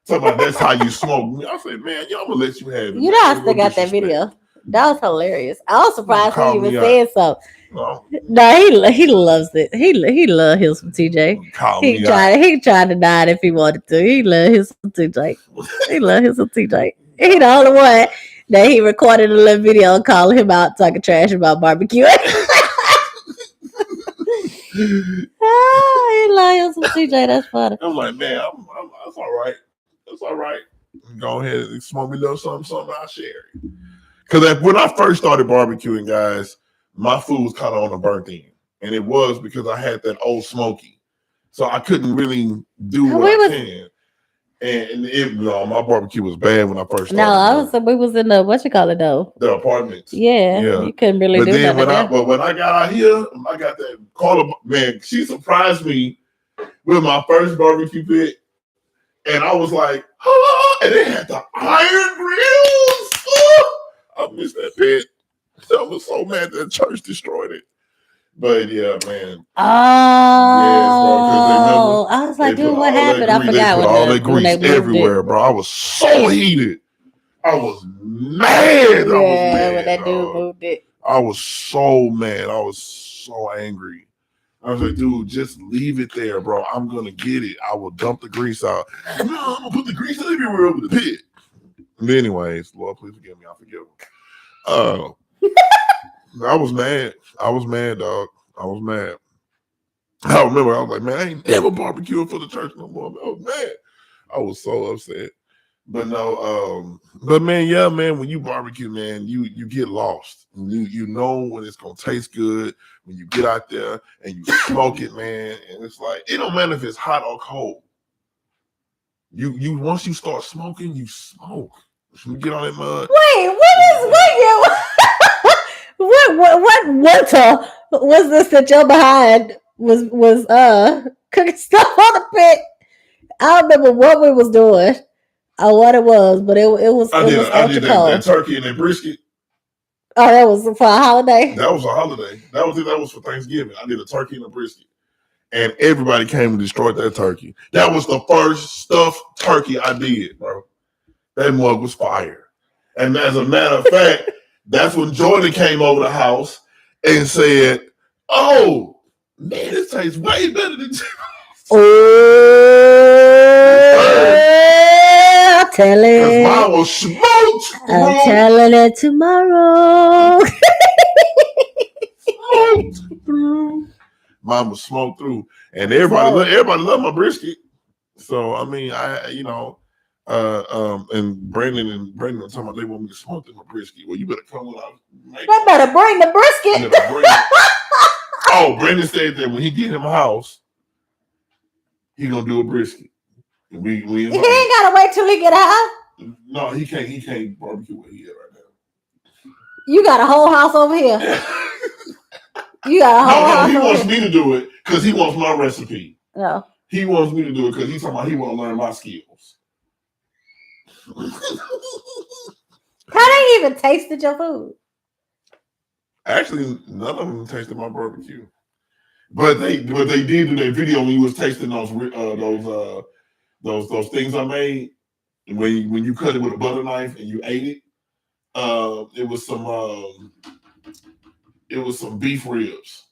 Speaker 1: Talking about that's how you smoke me. I said, man, y'all gonna let you have it.
Speaker 2: You know, I still got that video. That was hilarious. I was surprised he even said so. No, he loves it. He loves him some TJ. He tried to deny it if he wanted to. He loves his some TJ. He loves his some TJ. He the only one that he recorded a little video calling him out talking trash about barbecue. He loves him some TJ. That's funny.
Speaker 1: I'm like, man, that's all right. That's all right. Go ahead and smoke me a little something. I'll share it. Because when I first started barbecuing, guys, my food was kind of on the burnt end. And it was because I had that old smoky. So I couldn't really do what I can. And my barbecue was bad when I first started.
Speaker 2: We was in the, what you call it though?
Speaker 1: The apartments.
Speaker 2: Yeah. You couldn't really do that.
Speaker 1: But when I got out here, I got that caller, man, she surprised me with my first barbecue pit. And I was like, and they had the iron grills. I missed that pit. I was so mad that the church destroyed it. But yeah, man.
Speaker 2: Oh, I was like, dude, what happened? I forgot what
Speaker 1: all that grease everywhere, bro. I was so heated. I was mad.
Speaker 2: When that dude moved it.
Speaker 1: I was so mad. I was so angry. I was like, dude, just leave it there, bro. I'm gonna get it. I will dump the grease out. No, I'm gonna put the grease everywhere over the pit. But anyways, Lord, please forgive me. I forgive him. I was mad. I was mad, dog. I was mad. I remember I was like, man, I ain't never barbecuing for the church no more. I was mad. I was so upset. But no, but man, yeah, man, when you barbecue, man, you get lost. You know when it's gonna taste good when you get out there and you smoke it, man. And it's like, it don't matter if it's hot or cold. You once you start smoking, you smoke. You get on that mud.
Speaker 2: Wait, what winter was this that you're behind was cooking stuff on the pit? I don't remember what we was doing or what it was, but it was
Speaker 1: I did that turkey and that brisket.
Speaker 2: Oh, that was for a holiday?
Speaker 1: That was a holiday. That was for Thanksgiving. I did a turkey and a brisket. And everybody came and destroyed that turkey. That was the first stuffed turkey I did, bro. That mug was fire. And as a matter of fact, that's when Jordan came over the house and said, oh, man, this tastes way better than
Speaker 2: I'll tell it.
Speaker 1: Because mine was smoked.
Speaker 2: I'm telling it tomorrow.
Speaker 1: Smoked through. Mine was smoked through. And everybody loved my brisket. So, I mean, and Brandon were talking about they want me to smoke my brisket. Well, you better come when I
Speaker 2: They better bring the brisket.
Speaker 1: Oh, Brendan said that when he get him a house, he gonna do a brisket. We
Speaker 2: he ain't gotta wait till he get a house.
Speaker 1: No, he can't. He can't barbecue where he is right now.
Speaker 2: You got a whole house over here. You got a whole house.
Speaker 1: He wants me to do it because he wants my recipe.
Speaker 2: No,
Speaker 1: he wants me to do it because he's talking about he want to learn my skills.
Speaker 2: How they even tasted your food?
Speaker 1: Actually, none of them tasted my barbecue, but they did do that video when you was tasting those things I made when you cut it with a butter knife and you ate it. It was some beef ribs,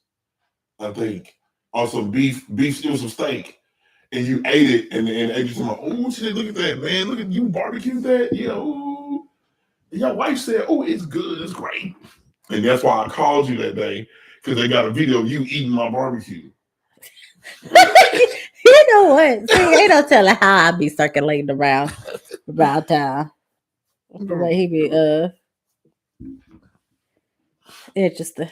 Speaker 1: I think, or some beef. It was some steak, and you ate it, and ate some. Oh shit! Look at that, man! Look at you barbecued that. Yeah. Ooh. Your wife said, "Oh, it's good. It's great." And that's why I called you that day, because they got a video of you eating my barbecue.
Speaker 2: You know what? See, ain't no telling how I be circulating around town. The way he be interesting.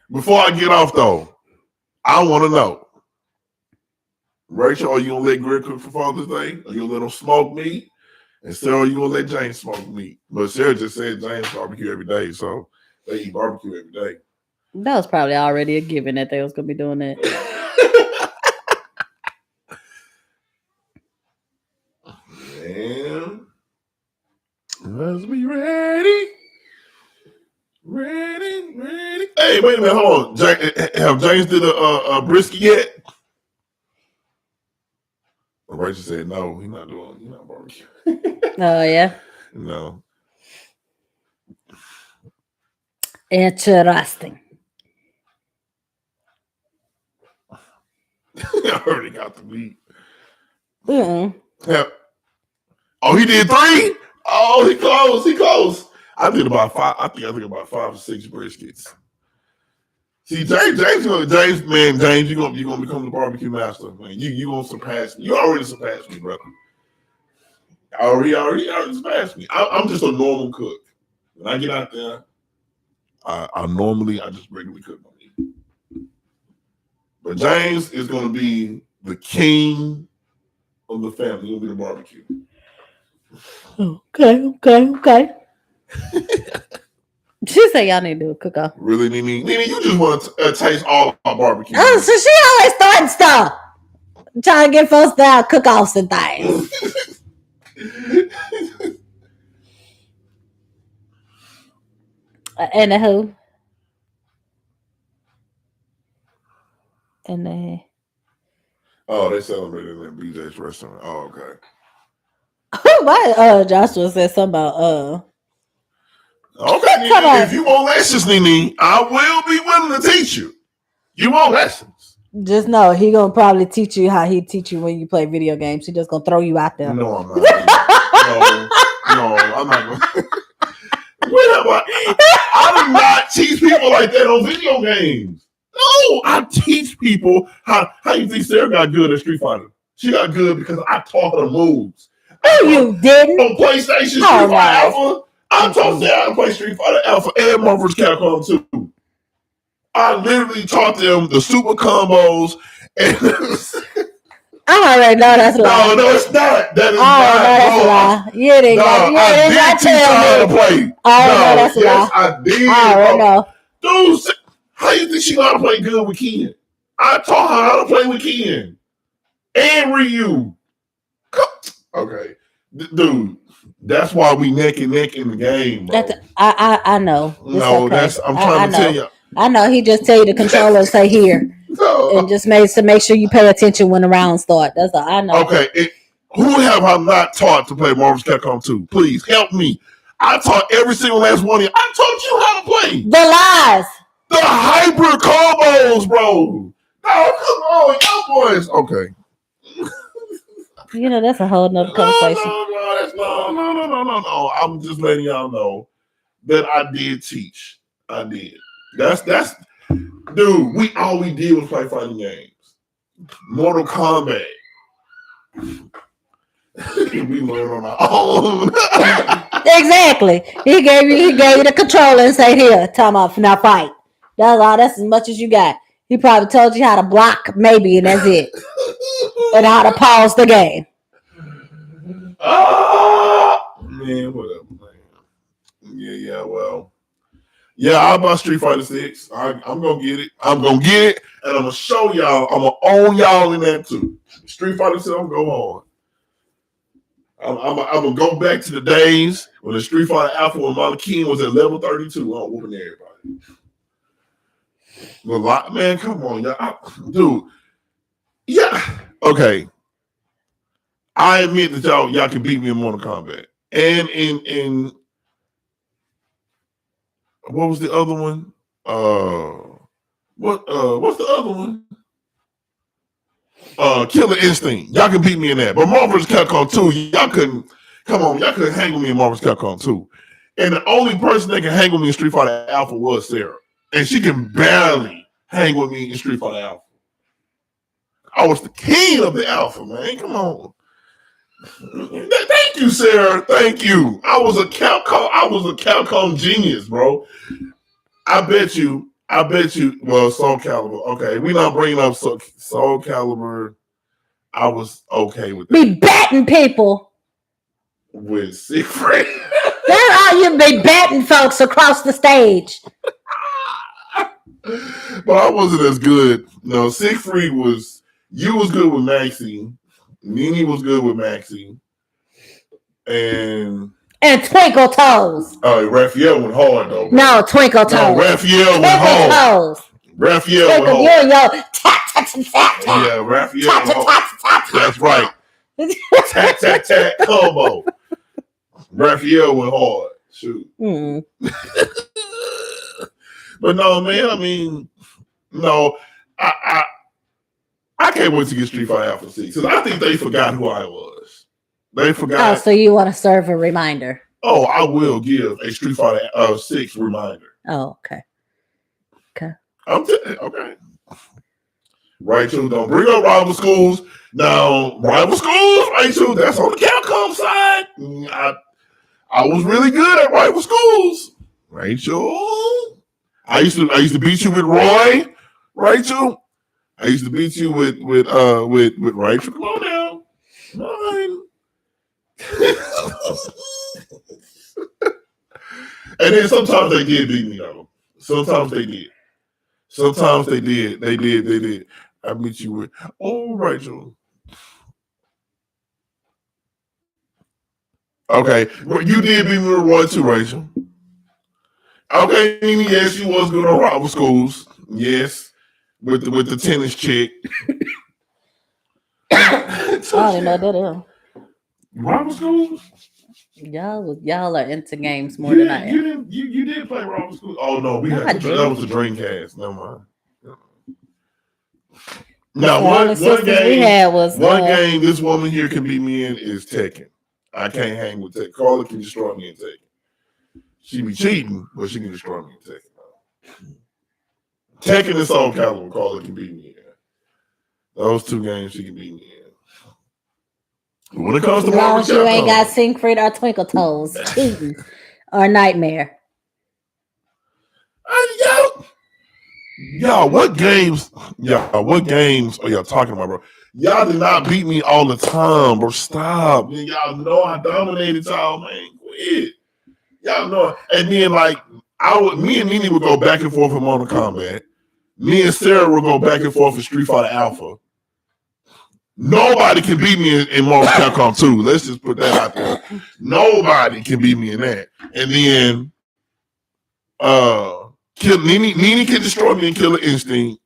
Speaker 1: Before I get off though, I want to know, Rachel, are you gonna let Greg cook for Father's Day? Are you gonna let him smoke meat? And Sarah, you gonna let James smoke meat? But Sarah just said James barbecue every day, so they eat barbecue every day.
Speaker 2: That was probably already a given that they was gonna be doing that.
Speaker 1: Man, let's be ready. Ready. Hey, wait a minute, hold on. Have James did a brisket yet? Rachel said no, he's not barbecue.
Speaker 2: Oh yeah.
Speaker 1: No.
Speaker 2: Interesting.
Speaker 1: I already got the meat.
Speaker 2: Yeah.
Speaker 1: Oh, he did 3? Oh, he close. I did about 5. I think about 5 or 6 briskets. See, James, you gonna become the barbecue master, man. You gonna surpass me. You already surpassed me, brother. Already surpassed me. I'm just a normal cook. When I get out there, I just regularly cook my meat. But James is gonna be the king of the family. He'll be the barbecue.
Speaker 2: Okay. She said y'all need to do a cook-off.
Speaker 1: Really, Nene, you just want to taste all our barbecue.
Speaker 2: Oh, so she always starting stuff. Trying to get folks down cook-offs and things. And the who? And the...
Speaker 1: Oh, they celebrated at BJ's restaurant. Oh, okay.
Speaker 2: Why Joshua said something about
Speaker 1: Okay, Nene, if you want lessons, Nene, I will be willing to teach you. You want lessons?
Speaker 2: Just know he gonna probably teach you how he teach you when you play video games. He just gonna throw you out there.
Speaker 1: No, I'm not. no, I'm not going. I do not teach people like that on video games. No, I teach people how you think Sarah got good at Street Fighter. She got good because I taught her the moves.
Speaker 2: No, you didn't.
Speaker 1: On PlayStation Street Fighter Alpha, I taught Sarah how to play Street Fighter Alpha and Marvel vs. Capcom 2. I literally taught them the super combos. And
Speaker 2: I already know that's a lie.
Speaker 1: No, it's not. That is
Speaker 2: not. That's a lie. You didn't got to tell me.
Speaker 1: Play.
Speaker 2: No, that's a lie.
Speaker 1: I did.
Speaker 2: I already know.
Speaker 1: Dude, how you think she know how to play good with Ken? I taught her how to play with Ken and Ryu. Okay, dude, that's why we neck and neck in the game, bro.
Speaker 2: I know.
Speaker 1: No, okay. I'm trying to tell you.
Speaker 2: I know. He just tell you the controller say here, and just made to make sure you pay attention when the rounds start. That's all I know.
Speaker 1: Okay, who have I not taught to play Marvel vs. Capcom 2? Please help me. I taught every single last one of you. I taught you how to play.
Speaker 2: The lies.
Speaker 1: The hyper combos, bro. No, come on, y'all boys. Okay.
Speaker 2: You know, that's a whole nother conversation.
Speaker 1: No. I'm just letting y'all know that I did teach. I did. That's dude, all we did was play fighting games. Mortal Kombat. We learned on our own.
Speaker 2: Exactly. He gave you the controller and said, "Here, time off, now fight." That's all. That's as much as you got. He probably told you how to block, maybe, and that's it, and how to pause the game.
Speaker 1: Man, whatever, man. Yeah, well. Yeah, I bought Street Fighter 6. I'm gonna get it. I'm gonna get it, and I'm gonna show y'all. I'm gonna own y'all in that too. Street Fighter 6, I'm gonna go on. I'm gonna go back to the days when the Street Fighter Alpha when Mama King was at level 32. I'm whooping everybody. But man, come on, y'all, dude. Yeah, okay. I admit that y'all can beat me in Mortal Kombat, and in what was the other one? What's the other one? Killer Instinct. Y'all can beat me in that. But Marvel's Capcom 2, y'all couldn't. Come on, y'all couldn't hang with me in Marvel's Capcom 2. And the only person that can hang with me in Street Fighter Alpha was Sarah, and she can barely hang with me in Street Fighter Alpha. I was the king of the Alpha, man. Come on. Thank you, Sarah. Thank you. I was a Capcom genius, bro. I bet you. Well, Soul Calibur. Okay, we not bringing up Soul Calibur. I was okay with that.
Speaker 2: Be batting people
Speaker 1: with Siegfried.
Speaker 2: That's how you be batting folks across the stage.
Speaker 1: But I wasn't as good. No, Siegfried was. You was good with Maxie. Nene was good with Maxie. And
Speaker 2: Twinkle Toes.
Speaker 1: Raphael went hard though. Bro.
Speaker 2: No, Twinkle Toes.
Speaker 1: No, Raphael went hard. Toes. Raphael went hard. Yeah, Raphael went hard. That's right. Tat tat tat combo. Raphael went hard. Shoot. But no, man. I mean, no. I can't wait to get Street Fighter Alpha 6 because I think they forgot who I was. They forgot.
Speaker 2: Oh, so you want to serve a reminder?
Speaker 1: Oh, I will give a Street Fighter 6 reminder.
Speaker 2: Oh, okay.
Speaker 1: Okay. Rachel, don't bring up rival schools. Now, rival schools, Rachel, that's on the Capcom side. I was really good at rival schools. Rachel. I used to beat you with Roy, Rachel. I used to beat you with Rachel. Come on now. Mine. And then sometimes they did beat me though. Sometimes they did. They did. I beat you with Rachel. Okay. Well, you did beat me with Roy too, Rachel. Okay, yes, you was good on rival schools. Yes. With the tennis chick.
Speaker 2: I didn't know that.
Speaker 1: Rival schools?
Speaker 2: Y'all are into games more than I am.
Speaker 1: You did play rival schools? Oh no, that was a Dreamcast. Never mind. Now one game we had was one game this woman here can beat me in is Tekken. I can't hang with Tekken. Carla can destroy me in Tekken. She be cheating, but she can destroy me in Tekken. Tekken and Soul Calibur, Carla can beat me in. Those two games she can beat me in. When it comes to
Speaker 2: Marvel, you ain't got Siegfried or Twinkle Toes, cheating or Nightmare.
Speaker 1: Y'all, what games are y'all talking about, bro? Y'all did not beat me all the time, bro. Stop. Y'all know I dominated y'all, man. Quit. Y'all know. And then me and Nene would go back and forth in Mortal Kombat. Me and Sarah would go back and forth in Street Fighter Alpha. Nobody can beat me in Mortal Capcom 2. Let's just put that out there. Nobody can beat me in that. And then Nene can destroy me in Killer Instinct.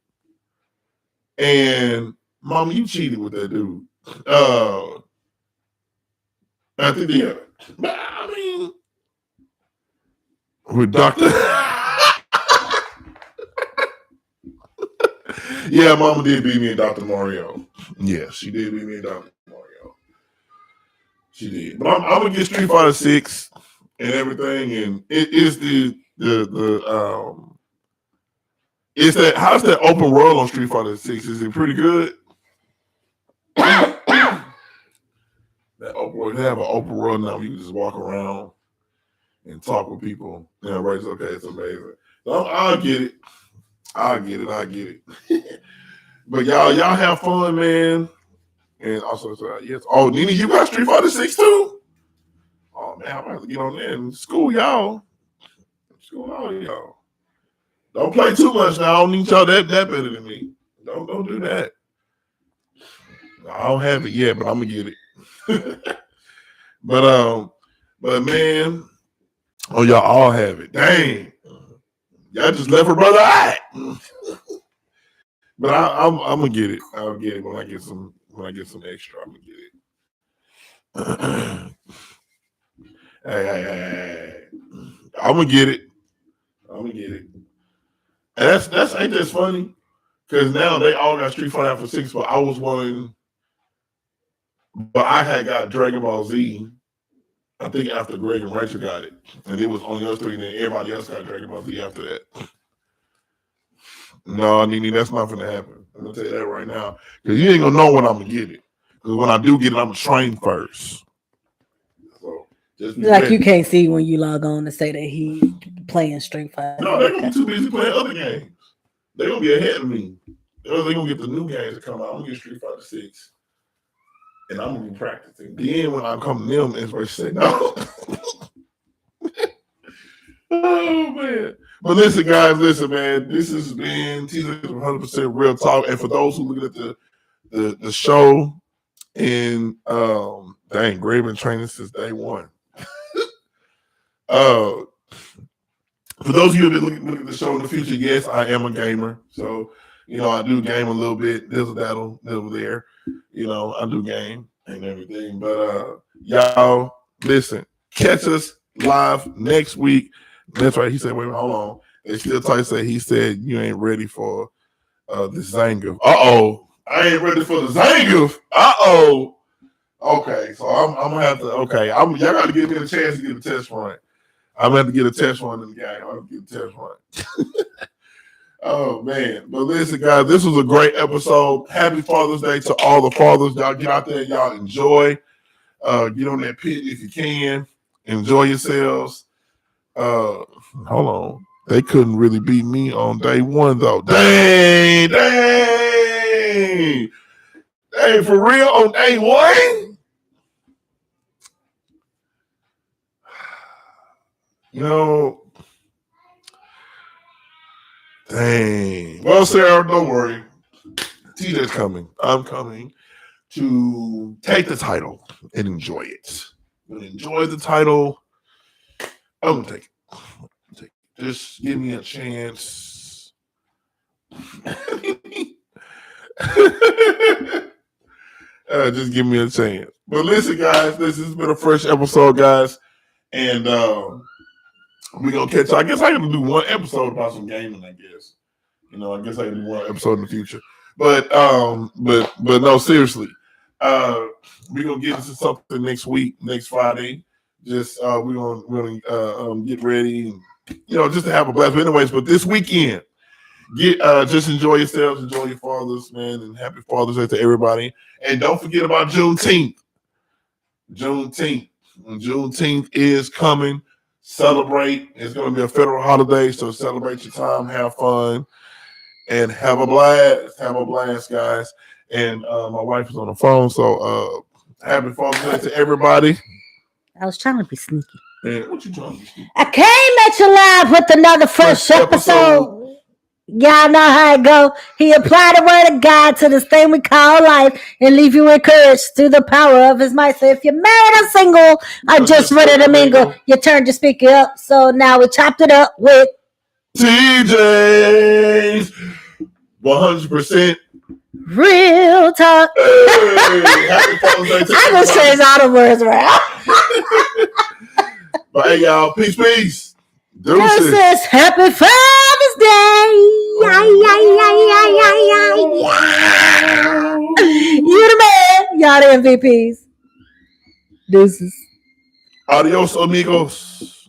Speaker 1: And Mama, you cheated with that dude. I think yeah. But I mean with Dr. Yeah, Mama did beat me in Dr. Mario. Yes, she did beat me in Dr. Mario. She did. But I'm gonna get Street Fighter 6 and everything, and it is it's that how's that open world on Street Fighter 6? Is it pretty good? That open world, they have an open world now. You can just walk around. and talk with people. Right? Okay, it's amazing. So I'll get it. I get it. But y'all have fun, man. And also, yes. Oh, Nene, you got Street Fighter 6 too? Oh man, I'm about to get on there and school y'all. School all y'all. Don't play too much now. I don't need y'all that better than me. Don't do that. I don't have it yet, but I'm gonna get it. but man, oh y'all all have it. Dang, y'all just left her brother out. But I'm gonna get it. I'll get it when I get some extra. I'm gonna get it. hey. I'm gonna get it. And that's ain't that funny? Because now they all got Street Fighter for 6, but I was one. But I had got Dragon Ball Z. I think after Greg and Rachel got it, and it was only us three, and then everybody else got Dragon Ball Z after that. No, Nene, that's not gonna happen. I'm gonna tell you that right now, because you ain't gonna know when I'm gonna get it. Because when I do get it, I'm gonna train first.
Speaker 2: So like ready. You can't see when you log on to say that he playing Street Fighter.
Speaker 1: No, they're gonna be too busy playing other games. They're gonna be ahead of me. They're gonna get the new games that come out. I'm gonna get Street Fighter 6. And I'm gonna be practicing. Then when I come to them, it's where she say no. Oh man. But listen, guys, man. This has been TJ's 100% Real Talk. And for those who look at the show, and dang, Greg been training since day one. For those of you that look at the show in the future, yes, I am a gamer. So, I do game a little bit. There's that'll there. I do game and everything. But y'all, listen, catch us live next week. That's right. He said, wait, hold on. They still try to say he said you ain't ready for the Zangief. Uh-oh. I ain't ready for the Zangief. Uh-oh. Okay, so I'm gonna have to y'all gotta give me a chance to get a test run. I'm gonna have to get a test run in the game. I'm gonna get a test run. Oh man. But listen, guys, this was a great episode. Happy Father's Day to all the fathers. Y'all get out there, y'all enjoy. Get on that pit if you can. Enjoy yourselves. Hold on. They couldn't really beat me on day one though. Dang, for real on day one? Dang. Well, Sarah, don't worry. TJ's coming. I'm coming to take the title and enjoy it. I'm gonna enjoy the title. I'm gonna take it. Just give me a chance. Just give me a chance. But listen, guys, this has been a fresh episode, guys. And we're gonna catch. I guess I gotta do one episode about some gaming, I guess. I guess I can do one episode in the future. But no, seriously. We're gonna get into something next week, next Friday. Just we're gonna get ready and just to have a blast. But anyways, but this weekend, just enjoy yourselves, enjoy your fathers, man, and happy Father's Day to everybody. And don't forget about Juneteenth. Juneteenth is coming. Celebrate. It's going to be a federal holiday, so celebrate your time, have fun, and have a blast. Have a blast, guys. And my wife is on the phone, so happy Father's Day to everybody.
Speaker 2: I was trying to be sneaky.
Speaker 1: Man, what you trying to be sneaky?
Speaker 2: I came at you live with another fresh episode. Y'all know how it go. He applied the word of God to this thing we call life and leave you encouraged through the power of his might. So if you're married or single or just ready to mingle, you turned your speaker up. So now we chopped it up with
Speaker 1: TJ's 100%
Speaker 2: Real Talk.
Speaker 1: Hey, happy Father's Day to
Speaker 2: I just changed all the words around.
Speaker 1: But hey, y'all, peace.
Speaker 2: Deuces. Happy Father's Day. You the man. Y'all the MVPs. Deuces.
Speaker 1: Adios, amigos.